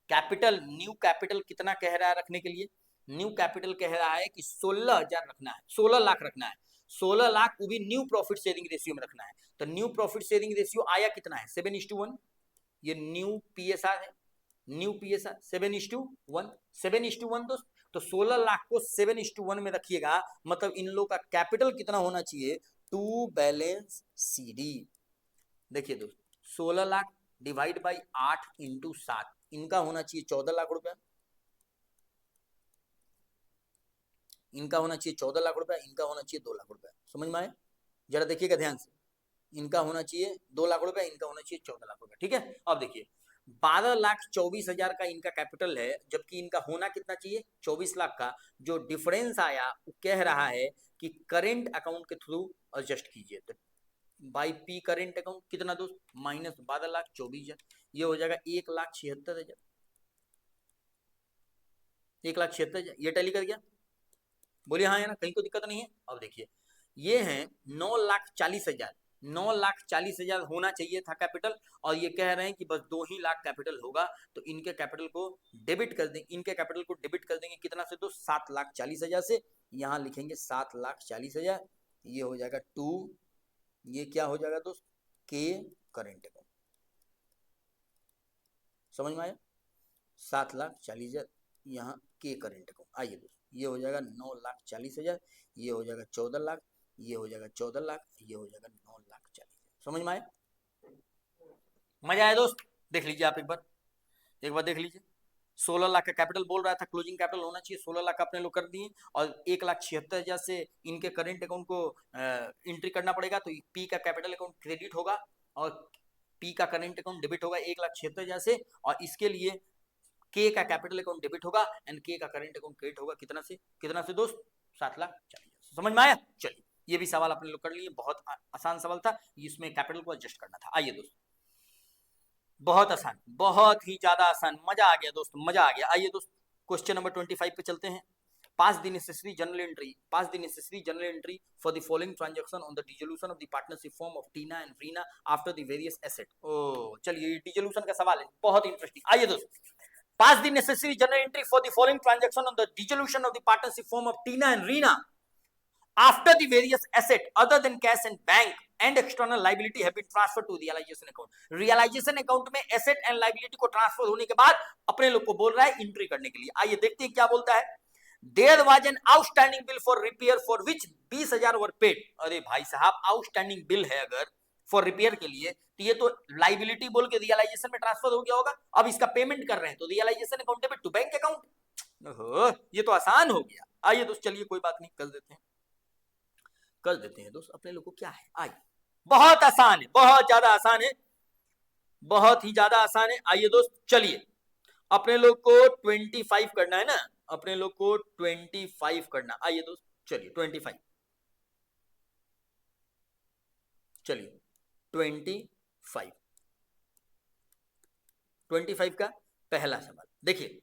कैपिटल न्यू कैपिटल कितना कह रहा है रखने के लिए, न्यू कैपिटल कह रहा है कि 16,000 रखना है, 16 लाख रखना है, 16 लाख वो भी न्यू प्रॉफिट शेयरिंग रेशियो में रखना है। तो न्यू प्रॉफिट शेयरिंग रेशियो आया कितना है, 7:1, ये न्यू पीएसआर है, न्यू पीएसआर 7:1, 7:1 दोस्त। तो 16 लाख को 7:1 में रखिएगा, मतलब इन लोग का कैपिटल कितना होना चाहिए, टू बैलेंस सीडी। देखिए दोस्त 16 लाख डिवाइड बाई 8 इंटू 7, इनका होना चाहिए 14 लाख रुपया, इनका होना चाहिए 14 लाख रुपया, इनका होना चाहिए 2 लाख रुपया, समझ में आए। जरा देखिएगा ध्यान से, इनका होना चाहिए 2 लाख रुपया, इनका होना चाहिए 14 लाख रुपया, ठीक है। अब देखिए 12,24,000 का इनका कैपिटल है, जबकि इनका होना कितना चाहिए 24 लाख का। जो डिफरेंस आया वो कह रहा है कि करेंट अकाउंट के थ्रू एडजस्ट कीजिए, तो बाई पी करेंट अकाउंट कितना दोस्त, माइनस 12,24,000, ये हो जाएगा 1,76,000, 1,76,000, ये टैली कर गया, बोलिए हाँ है ना, कहीं कोई दिक्कत नहीं है। अब देखिए ये है 9,40,000, 9,40,000 होना चाहिए था कैपिटल, और ये कह रहे हैं कि बस 2 ही लाख कैपिटल होगा, तो इनके कैपिटल को डेबिट कर देंगे, इनके कैपिटल को डेबिट कर देंगे कितना से, तो 7,40,000 से, यहाँ लिखेंगे 7,40,000, ये हो जाएगा टू, ये क्या हो जाएगा दोस्त, के करेंट अकाउंट, समझ में आया? 7,40,000 यहाँ के करेंट अकाउंट। आइए दोस्त, ये हो जाएगा 9,40,000, ये हो जाएगा 14 लाख, ये हो जाएगा 14 लाख, ये हो जाएगा 9,40,000। समझ में आया? मजा आया दोस्त? देख लीजिए आप एक बार देख लीजिए। 16 लाख का कैपिटल बोल रहा था, क्लोजिंग कैपिटल होना चाहिए 16 लाख अपने लोग कर दिए, और 1,76,000 से इनके करेंट अकाउंट को एंट्री करना पड़ेगा, तो पी का कैपिटल अकाउंट क्रेडिट होगा और पी का करेंट अकाउंट डेबिट होगा 1,76,000 से, और इसके लिए के का कैपिटल अकाउंट डेबिट होगा एंड के का करेंट अकाउंट क्रेडिट होगा कितना से दोस्त? 7,40,000। समझ में आया? चलिए, ये भी सवाल अपने लोग कर लिए, बहुत आसान सवाल था, इसमें कैपिटल को एडजस्ट करना था। आइए दोस्त, बहुत आसान, बहुत ही ज्यादा आसान, मजा आ गया दोस्त, मजा आ गया। आइए दोस्त, क्वेश्चन नंबर 25 पे चलते हैं। Pass the necessary journal entry for the following transaction on the dissolution of the partnership firm of Tina and Reena after the various asset। ओ चलिए, ये dissolution का सवाल है, बहुत इंटरेस्टिंग। आइए दोस्त, pass the necessary journal entry for the following transaction on the dissolution of the partnership firm of Tina and Reena after the various asset other than cash and bank and external liability have been transferred to realization account। realization account में asset and liability को ट्रांसफर होने के बाद अपने लोग को बोल रहा है एंट्री करने के लिए। आइए देखते हैं क्या बोलता है। There was an outstanding bill for repair for which 20,000 were paid। अरे भाई साहब, आउटस्टैंडिंग बिल है अगर फॉर रिपेयर के लिए, तो ये तो लाइबिलिटी बोल के रियलाइजेशन में ट्रांसफर हो गया होगा। अब इसका पेमेंट कर रहे हैं तो realisation account debit to bank account. ये तो आसान हो गया। आइए दोस्त, चलिए कोई बात नहीं, कर देते हैं दोस्त। अपने लोग को क्या है, आइए, बहुत आसान है, बहुत ज्यादा आसान है, बहुत ही ज्यादा आसान है। आइए दोस्त, चलिए, अपने लोग को 25 करना है ना, अपने लोग को 25 करना। आइए दोस्त, चलिए 25, चलिए 25 का पहला सवाल देखिए।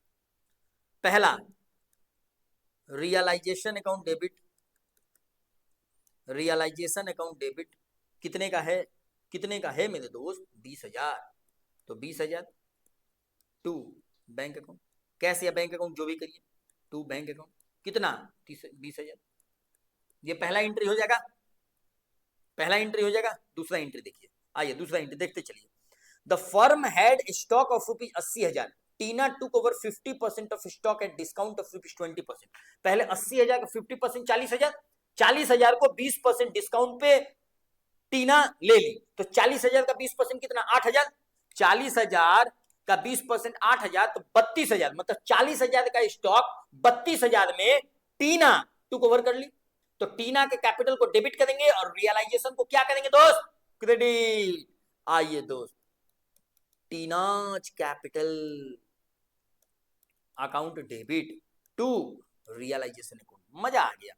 पहला, realisation account debit, realisation account debit कितने का है? कितने का है मेरे दोस्त? 20,000। तो 20,000 टू बैंक अकाउंट, कैश या बैंक अकाउंट जो भी करिए, टू बैंक अकाउंट कितना? 20,000। ये पहला एंट्री हो जाएगा, पहला एंट्री हो जाएगा। दूसरा एंट्री देखिए, आइए दूसरा एंट्री देखते चलिए। The firm had stock of ₹80,000। Tina took over 50% of stock at discount of ₹20%। पहले 80,000 का 50% 40,000, 40,000 को 20% डिस्काउंट पे टीना ले ली, तो 40,000 का 20% कितना? 8,000। 40,000 का 20% 8,000, तो 32,000, मतलब 40,000 का स्टॉक 32,000 में टीना टुक ओवर कर ली। तो टीना के कैपिटल को डेबिट करेंगे और रियलाइजेशन को क्या करेंगे दोस्त? क्रेडिट। आइए दोस्त, Tina's capital account debit to realisation account. मजा आ गया,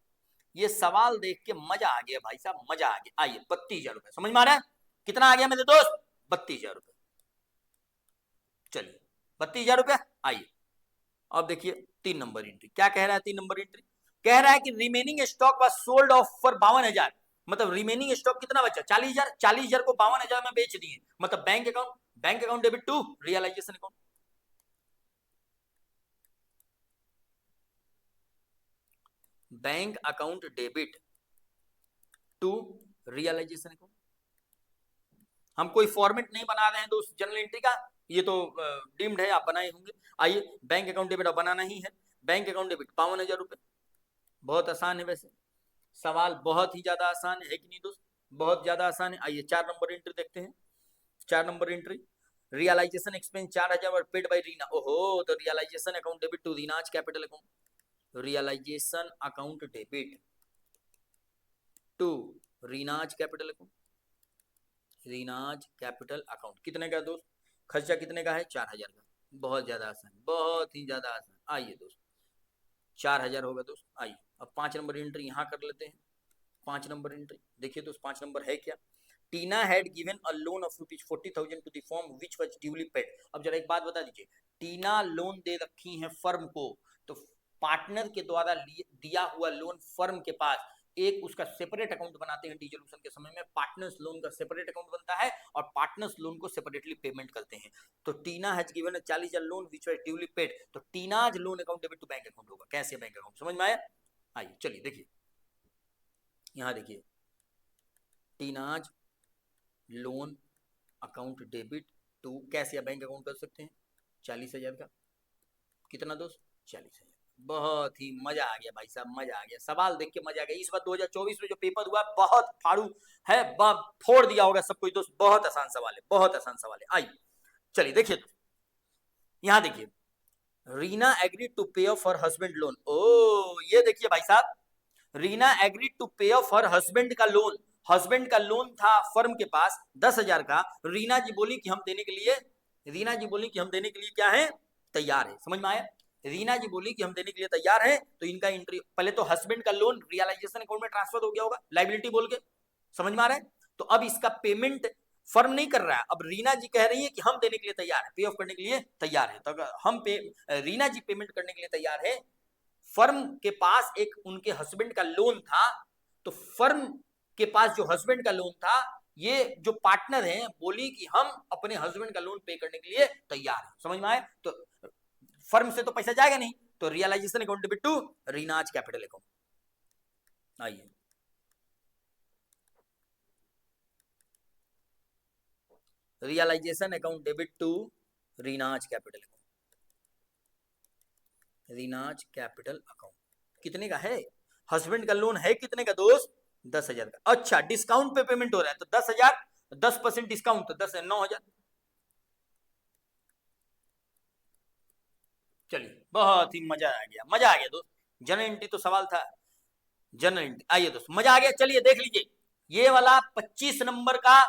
ये सवाल देख के मजा आ गया भाई साहब, मजा आ गया। आइए 32,000 रुपए, समझ में आ रहा है कितना आ गया मेरे दोस्त? 32,000 रुपए। चलिए 32,000 रुपए। आइए अब देखिए 3 नंबर एंट्री क्या कह रहा है। 3 नंबर एंट्री कह रहा है कि remaining stock was sold off for 52,000। मतलब रिमेनिंग स्टॉक कितना बचा? 40,000। 40,000 को 52,000 में बेच दिए, मतलब bank account debit to realisation account. Bank account debit to realisation account. हम कोई फॉर्मेट नहीं बना रहे हैं दोस्त जनरल एंट्री का, ये तो डीम्ड है, आप बनाए होंगे। आइए, बैंक अकाउंट डेबिट अब बनाना ही है। बैंक अकाउंट डेबिट 52,000 रुपए। बहुत आसान है, वैसे सवाल बहुत ही ज्यादा आसान है कि नहीं दोस्त? बहुत ज्यादा आसान है। आइए 4 नंबर एंट्री देखते हैं। 4 number entry, realisation expense 4,000 paid by Reena. ओहो, तो realisation account debit to Reena's capital account. Realisation account debit to Reena's capital account. Reena's capital account कितने का दोस्त? खर्चा कितने का है? 4,000 का। बहुत ज्यादा आसान, बहुत ही ज्यादा आसान। आइए दोस्त, 4,000 होगा दोस्त। आइए अब 5 नंबर एंट्री यहाँ कर लेते हैं। 5 नंबर एंट्री देखिए दोस्त, 5 नंबर है क्या? Tina had given a loan of ₹40,000 to the firm which was duly paid. अब जरा एक बात बता दीजिए, टीना लोन दे रखी है फर्म को, तो पार्टनर के द्वारा दिया हुआ लोन फर्म के पास एक उसका सेपरेट अकाउंट बनाते हैं। डिसोल्यूशन के समय में पार्टनर्स लोन का सेपरेट अकाउंट बनता है और पार्टनर्स लोन को सेपरेटली पेमेंट करते हैं। तो Tina has given a 40,000 loan which was duly paid, तो Tina's loan account debit to bank account होगा। कैसे बैंक अकाउंट? समझ में आया? आइए चलिए देखिए, यहां देखिए, Tina's loan account debit to cash या बैंक अकाउंट कर सकते हैं। 40,000 का कितना दोस्त? 40,000। बहुत ही मजा आ गया भाई साहब, मजा आ गया, सवाल देख के मजा आ गया। इस बार 2024 में जो पेपर हुआ बहुत फाड़ू है, फोड़ दिया होगा सब कुछ दोस्त। बहुत आसान सवाल है, बहुत आसान सवाल है। आइए चलिए देखिए, यहां देखिए, रीना एग्री टू पे ऑफ हर हस्बैंड लोन। ओ ये देखिए भाई साहब, रीना एग्री टू पे ऑफ हर हस्बैंड का लोन। हस्बैंड का लोन था फर्म के पास 10,000 का। रीना जी बोली कि हम देने के लिए, रीना जी बोली कि हम देने के लिए क्या है, तैयार है। समझ में आया? रीना जी बोली कि हम देने के लिए तैयार हैं, तो इनका एंट्री पहले तो हस्बैंड का लोन रियलाइजेशन अकाउंट में ट्रांसफर हो गया होगा, लाइबिलिटी बोल के। समझ में आ रहा है? तो अब इसका पेमेंट फर्म नहीं कर रहा है, अब रीना जी कह रही है कि हम देने के लिए तैयार है, पे ऑफ करने के लिए तैयार है। तो अगर हम रीना जी पेमेंट करने के लिए तैयार है, फर्म के पास एक उनके हस्बैंड का लोन था, तो फर्म के पास जो हस्बैंड का लोन था, ये जो पार्टनर हैं बोली कि हम अपने हस्बैंड का लोन पे करने के लिए तैयार हैं। समझ में आया? तो फर्म से तो पैसा जाएगा नहीं, तो realisation account debit to Reena's capital account. आइए realisation account debit to Reena's capital account. Reena's capital account कितने का है? हस्बैंड का लोन है कितने का दोस्त? 10,000 का। अच्छा डिस्काउंट पे पेमेंट हो रहा है, तो 10,000, 10% डिस्काउंट, तो 10 9,000। चलिए बहुत ही मजा आ गया, मजा आ गया दोस्त। जनरल एंट्री तो सवाल था, जनरल एंट्री। आइए दोस्त मजा आ गया। चलिए देख लीजिए, ये वाला 25 नंबर का,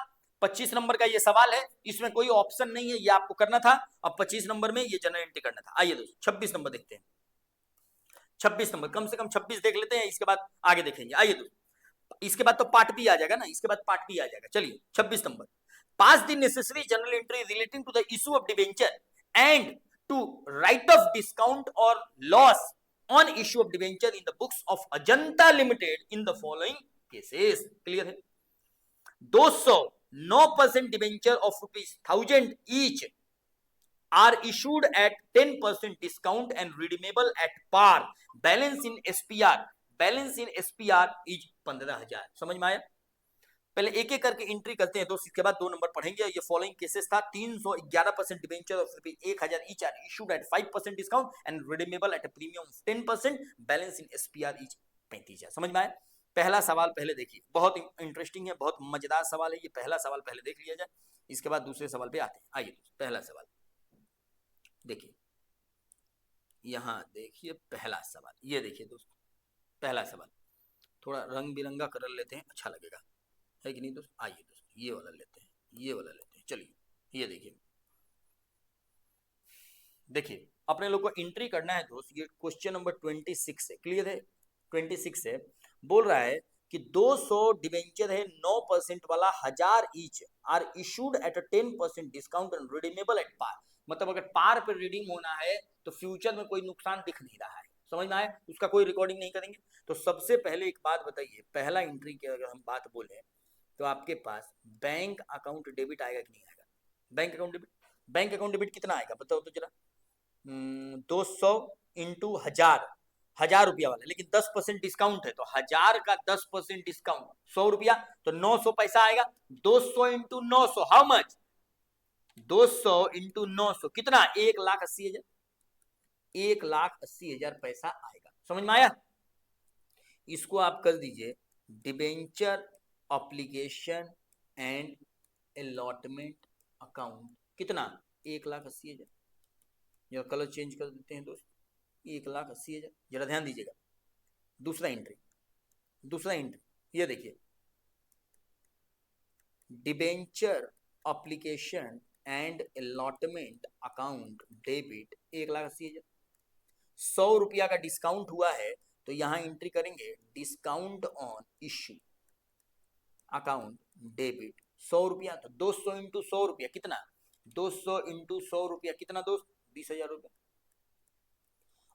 25 नंबर का ये सवाल है, इसमें कोई ऑप्शन नहीं है, ये आपको करना था। अब 25 नंबर में ये जनरल एंट्री करना था। आइए दोस्त 26 नंबर देखते हैं। 26 नंबर, कम से कम 26 देख लेते हैं, इसके बाद आगे देखेंगे। आइए दोस्त, इसके बाद तो पार्ट बी आ जाएगा ना, इसके बाद पार्ट बी आ जाएगा। चलिए 26 number, pass the necessary journal entry relating to the issue of debenture and to write off discount और loss on issue of debenture in the books of Ajanta limited in the following cases. Clear है? 200 9% debenture of ₹1000 each are issued at 10% discount and redeemable at par. Balance in SPR, balance in SPR is 15,000। समझ में आया? पहले एक एक करके एंट्री करते हैं दोस्त, इसके बाद 2 नंबर पढ़ेंगे। ये फॉलोइंग केसेस था, 311% debenture of ₹1000 each are issued at 5% discount and redeemable at a premium of 10%. Balance in SPR is 35,000। समझ में आया? पहला सवाल पहले देखिए, बहुत इंटरेस्टिंग है, बहुत मजेदार सवाल है ये। पहला सवाल पहले देख लिया जाए, इसके बाद दूसरे सवाल पे आते हैं। आइए पहला सवाल देखिए, यहां देखिए पहला सवाल, ये देखिए दोस्त पहला सवाल, थोड़ा रंग बिरंगा कर लेते हैं, अच्छा लगेगा, है कि नहीं दोस्त? आइए दोस्त ये वाला लेते हैं, ये वाला लेते हैं। चलिए ये देखिए, देखिए अपने लोग को एंट्री करना है दोस्त। ये क्वेश्चन नंबर 26 है, क्लियर है? 26 है, बोल रहा है कि 200 डिबेंचर है 9% वाला, 1000 each are issued at 10% discount and redeemable at par. मतलब अगर पार पर रिडीम होना है तो फ्यूचर में कोई नुकसान दिख नहीं रहा है। समझ में आया? उसका कोई रिकॉर्डिंग नहीं करेंगे। तो सबसे पहले एक बात बताइए, पहला एंट्री की अगर हम बात बोले तो आपके पास बैंक अकाउंट डेबिट आएगा कि नहीं आएगा? Bank account debit, bank account debit कितना आएगा बताओ तो जरा। 200 इंटू 1000, 1000 रुपया वाला, लेकिन 10% डिस्काउंट है, तो 1000 का 10% डिस्काउंट 100 रुपया, तो 900 पैसा आएगा। 200 इंटू 900 हाउ मच? 200 इंटू 900 कितना? 1,80,000, 1,80,000 पैसा आएगा। समझ में आया? इसको आप कर दीजिए debenture application and allotment account. कितना? 1,80,000। जरा कलर चेंज कर देते हैं दोस्त, 1,80,000। जरा ध्यान दीजिएगा। दूसरा एंट्री, दूसरा एंट्री ये देखिए, debenture application and allotment account debit 1,80,000। 100 रुपया का डिस्काउंट हुआ है, तो यहां एंट्री करेंगे discount on issue account debit 100 रुपया, तो 200 इंटू 100 रुपया कितना? 200 इंटू 100 रुपया कितना दोस्त? 20,000 रुपया।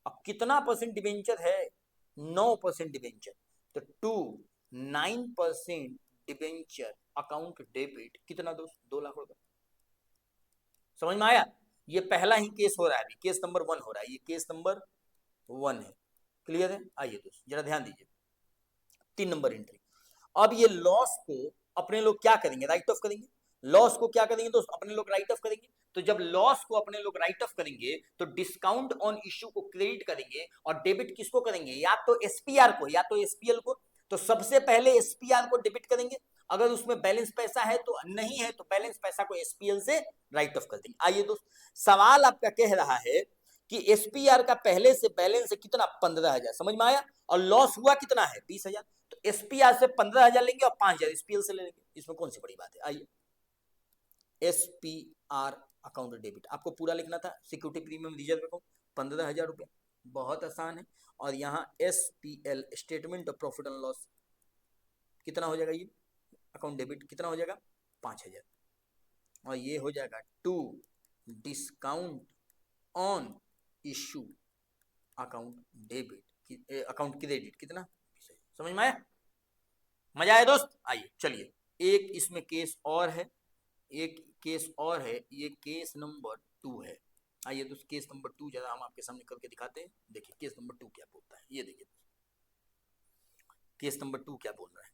अब कितना परसेंट डिबेंचर है? 9% डिबेंचर, तो 9% डिबेंचर अकाउंट डेबिट कितना दोस्त? 2 लाख रुपया। समझ में आया? ये पहला ही केस हो रहा है, अभी केस नंबर 1 हो रहा है, ये केस नंबर 1 है। क्लियर है? आइए दोस्त जरा ध्यान दीजिए, 3 नंबर एंट्री। अब ये लॉस को अपने लोग क्या करेंगे? राइट ऑफ करेंगे। लॉस को क्या करेंगे दोस्त, अपने लोग राइट ऑफ करेंगे। तो जब लॉस को अपने लोग राइट ऑफ करेंगे तो डिस्काउंट ऑन इश्यू को क्रेडिट करेंगे और डेबिट किसको करेंगे, या तो एसपीआर को या तो एसपीएल को। तो सबसे पहले एसपीआर को डेबिट करेंगे, अगर उसमें बैलेंस पैसा है तो नहीं है तो बैलेंस पैसा को एसपीएल से राइट ऑफ कर देंगे। आइए दोस्त, सवाल आपका कह रहा है कि एसपीआर का पहले से बैलेंस है कितना, 15,000, समझ में आया, और लॉस हुआ कितना है 20,000। तो एसपीआर से 15,000 लेंगे और 5,000 एसपीएल से ले लेंगे, इसमें कौन सी बड़ी बात है। आइए, एसपीआर अकाउंट डेबिट आपको पूरा लिखना था, सिक्योरिटी प्रीमियम रिजर्व अकाउंट 15,000 रुपया, बहुत आसान है। और यहाँ SPL statement of profit and loss कितना हो जाएगा, ये अकाउंट डेबिट कितना हो जाएगा 5,000, और ये हो जाएगा to discount on issue account debit, account credit कितना, समझ में आया, मजा आया दोस्त। आइए चलिए, एक इसमें केस और है, एक केस और है, ये केस नंबर 2 है। आइए दोस्त, केस नंबर 2 जरा हम आपके सामने करके दिखाते हैं। देखिए केस नंबर 2 क्या बोलता है, ये देखिए केस नंबर 2 क्या बोल रहा है।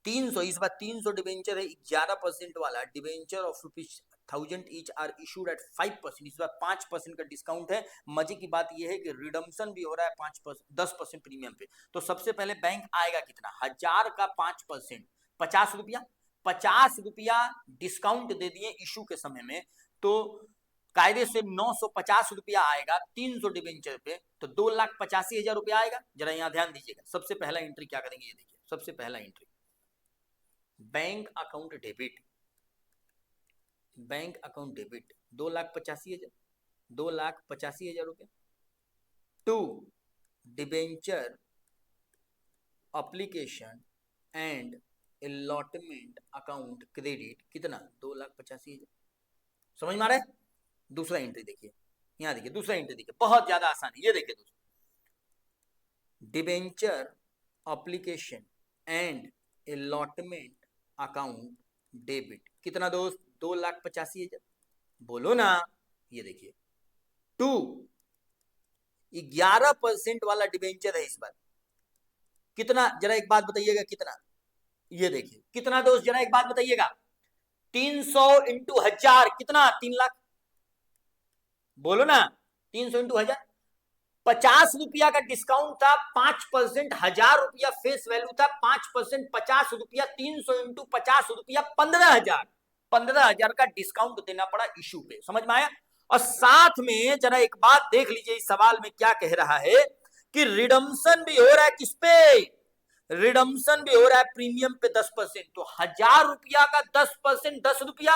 300, इस बार 300 डिबेंचर है, 11% वाला debenture of ₹1000 each are issued at 5%, इस बार 5% का डिस्काउंट है। मजे की बात यह है कि रिडम्पशन भी हो रहा है 5%, 10% प्रीमियम पे। तो सबसे पहले बैंक आएगा कितना, 1000 का 5%, 50 रुपया, 50 रुपया डिस्काउंट दे दिए इशू के समय में, तो कायदे से 950 रुपया आएगा 300 डिबेंचर पे, तो 2,85,000 रुपया आएगा। जरा यहाँ ध्यान दीजिएगा, सबसे पहला एंट्री क्या करेंगे, ये देखिए सबसे पहला entry bank account debit, bank account debit 2,85,000, 2,85,000 रुपये to debenture application and allotment account credit कितना 2,85,000, समझ में आ रहा है। दूसरा एंट्री देखिए, यहां देखिए दूसरा एंट्री देखिए, बहुत ज्यादा आसान है, ये देखिए दोस्तों, debenture application and allotment account debit कितना दोस्त 2,85,000, बोलो ना। ये देखिए टू 11% वाला डिबेंचर है इस बार, कितना जरा एक बात बताइएगा कितना, ये देखिए कितना दोस्त, जरा एक बात बताइएगा, 300 इंटू 1000 कितना, 3 लाख, बोलो ना, 300 इंटू 1000, 50 रुपया का डिस्काउंट था, 5%, 1000 रुपया फेस वैल्यू था, 5%, 50 रुपया, 300 इंटू 50 रुपया, 15,000, 15,000 का डिस्काउंट देना पड़ा इशू पे, समझ में आया। और साथ में जरा एक बात देख लीजिए, इस सवाल में क्या कह रहा है कि रिडम्पशन भी हो रहा है किस पे, रिडम्पशन भी हो रहा है प्रीमियम पे 10%, तो 1000 रुपया का 10%, 10 रुपया,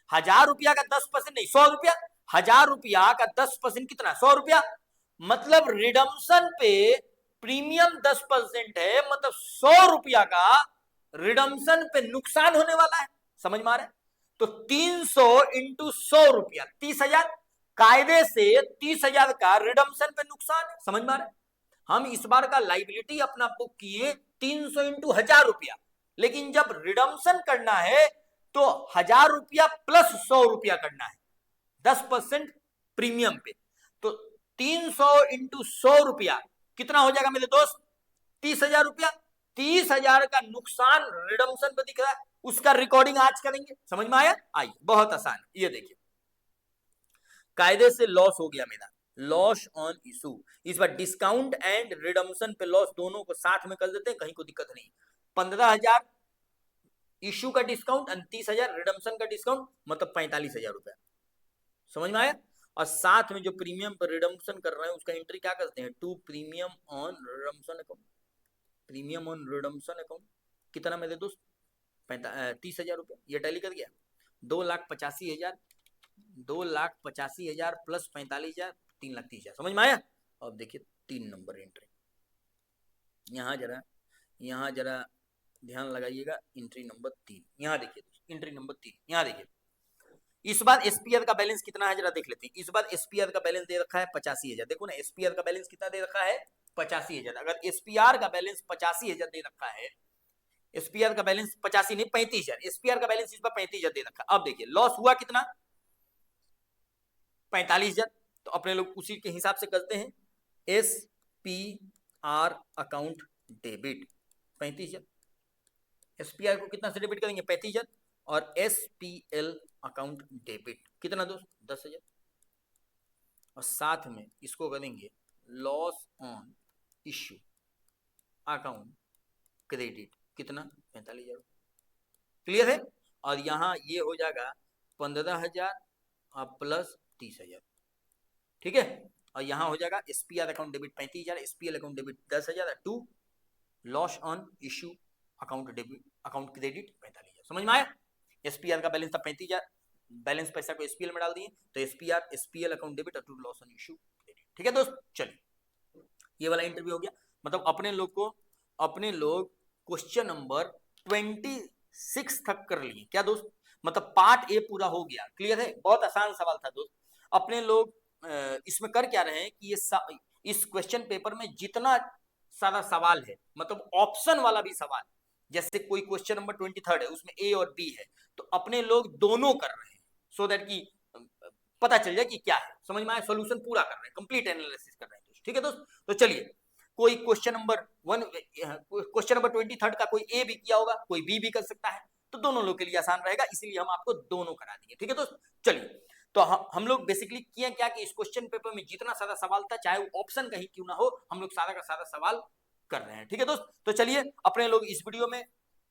1000 रुपया का 10% नहीं 100 रुपया, 1000 रुपया का 10% कितना 100 रुपया, मतलब रिडम्पशन पे प्रीमियम 10% है, मतलब 100 रुपया का रिडम्पशन पे नुकसान होने वाला है, समझ में आ रहा है। तो 300 इंटू 100 रुपया 30,000, कायदे से 30,000 का रिडम्पशन पे नुकसान है, समझ में आ रहा है। हम इस बार का लाइबिलिटी अपना बुक किए 300 इंटू 1000 रुपया, लेकिन जब रिडम्पशन करना है तो 1000 रुपया प्लस 100 रुपया करना है 10% प्रीमियम पे, तो 300 इंटू 100 रुपया कितना हो जाएगा मेरे दोस्त, 30,000 रुपया, 30,000 का नुकसान रिडम्पशन पे दिख रहा है, उसका रिकॉर्डिंग आज करेंगे, समझ में आया। आइए बहुत आसान है, ये देखिए कायदे से लॉस हो गया मेरा, लॉस ऑन इशू, इस बार डिस्काउंट एंड रिडम्पशन पे लॉस दोनों को साथ में कर देते हैं, कहीं को दिक्कत नहीं। 15,000 इशू का डिस्काउंट, 30,000 रिडम्पशन का डिस्काउंट, मतलब 45,000 रुपया, समझ में आया। और साथ में जो प्रीमियम पर रिडम्पशन कर रहे हैं उसका एंट्री क्या करते हैं, to premium on redemption account, premium on redemption account कितना मेरे दोस्त 30,000 रुपया, ये टैली कर गया, 2,85,000, 2,85,000 प्लस 45,000, 3,30,000, समझ में आया। अब देखिए 3 नंबर एंट्री, यहाँ जरा ध्यान लगाइएगा, एंट्री नंबर 3, यहाँ देखिए एंट्री नंबर 3, यहाँ देखिए इस बार एसपीआर का बैलेंस कितना है जरा देख लेते हैं। इस बार एसपीआर का बैलेंस दे रखा है 85,000, देखो ना एसपीआर का बैलेंस कितना दे रखा है 85,000, अगर एसपीआर का बैलेंस 85,000 दे रखा है, एसपीआर का बैलेंस 85 नहीं 35,000, एसपीआर का बैलेंस इस बार 35,000 दे रखा है। अब देखिए लॉस हुआ कितना 45,000, तो अपने लोग उसी के हिसाब से करते हैं, एसपीआर अकाउंट डेबिट 35,000, एसपीआर को कितना से डेबिट करेंगे 35,000, और SPL अकाउंट डेबिट कितना दोस्त 10,000, और साथ में इसको करेंगे loss on issue account credit कितना 45,000। क्लियर है। और यहाँ ये हो जाएगा 15,000 प्लस 30,000, ठीक है। और यहाँ हो जाएगा SPR account debit 35,000, SPL account debit 10,000 to loss on issue account debit account credit 45,000। समझ में आया। SPR का बैलेंस था 35,000, बैलेंस पैसा को SPL में डाल दिए तो SPR SPL account debit to loss on issue credit, ठीक है दोस्त। चलिए ये वाला इंटरव्यू हो गया। मतलब अपने लोग क्वेश्चन नंबर 26 तक कर लिए क्या दोस्त। मतलब पार्ट ए पूरा हो गया। क्लियर है। बहुत आसान सवाल था दोस्त। अपने लोग इसमें कर क्या रहे हैं कि इस क्वेश्चन पेपर में जितना सारा सवाल है, मतलब ऑप्शन वाला भी सवाल, जैसे कोई क्वेश्चन नंबर 23 है उसमें ए और बी है, तो अपने लोग दोनों कर रहे हैं सो दैट कि पता चल जाए कि क्या है। समझ में आया। सोल्यूशन पूरा कर रहे हैं, कंप्लीट एनालिसिस कर रहे हैं, ठीक है दोस्त। तो चलिए कोई क्वेश्चन नंबर 23 का कोई ए भी किया होगा, कोई बी भी कर सकता है, तो दोनों लोग के लिए आसान रहेगा, इसीलिए हम आपको दोनों करा देंगे, ठीक है दोस्त। चलिए तो हम लोग बेसिकली किए क्या कि इस क्वेश्चन पेपर में जितना सारा सवाल था, चाहे वो ऑप्शन कहीं क्यों ना हो, हम लोग सारा का सारा सवाल कर रहे हैं, ठीक है दोस्त। तो चलिए अपने लोग इस वीडियो में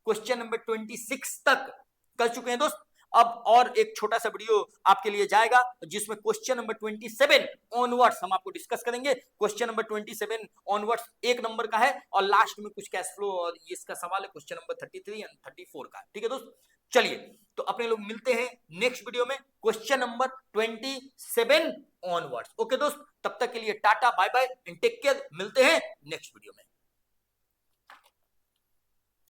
क्वेश्चन नंबर 26 तक कर चुके हैं दोस्त। अब और एक छोटा सा वीडियो आपके लिए जाएगा जिसमें क्वेश्चन नंबर 27 ऑनवर्ड्स हम आपको डिस्कस करेंगे। क्वेश्चन नंबर 27 ऑनवर्ड्स 1 नंबर का है और लास्ट में कुछ कैश फ्लो और इसका सवाल है क्वेश्चन नंबर 33 एंड 34 का, ठीक है दोस्त। चलिए तो अपने लोग मिलते हैं नेक्स्ट वीडियो में क्वेश्चन नंबर 27 ऑनवर्ड्स। ओके दोस्त, तब तक के लिए tata bye bye and take care. मिलते हैं नेक्स्ट वीडियो।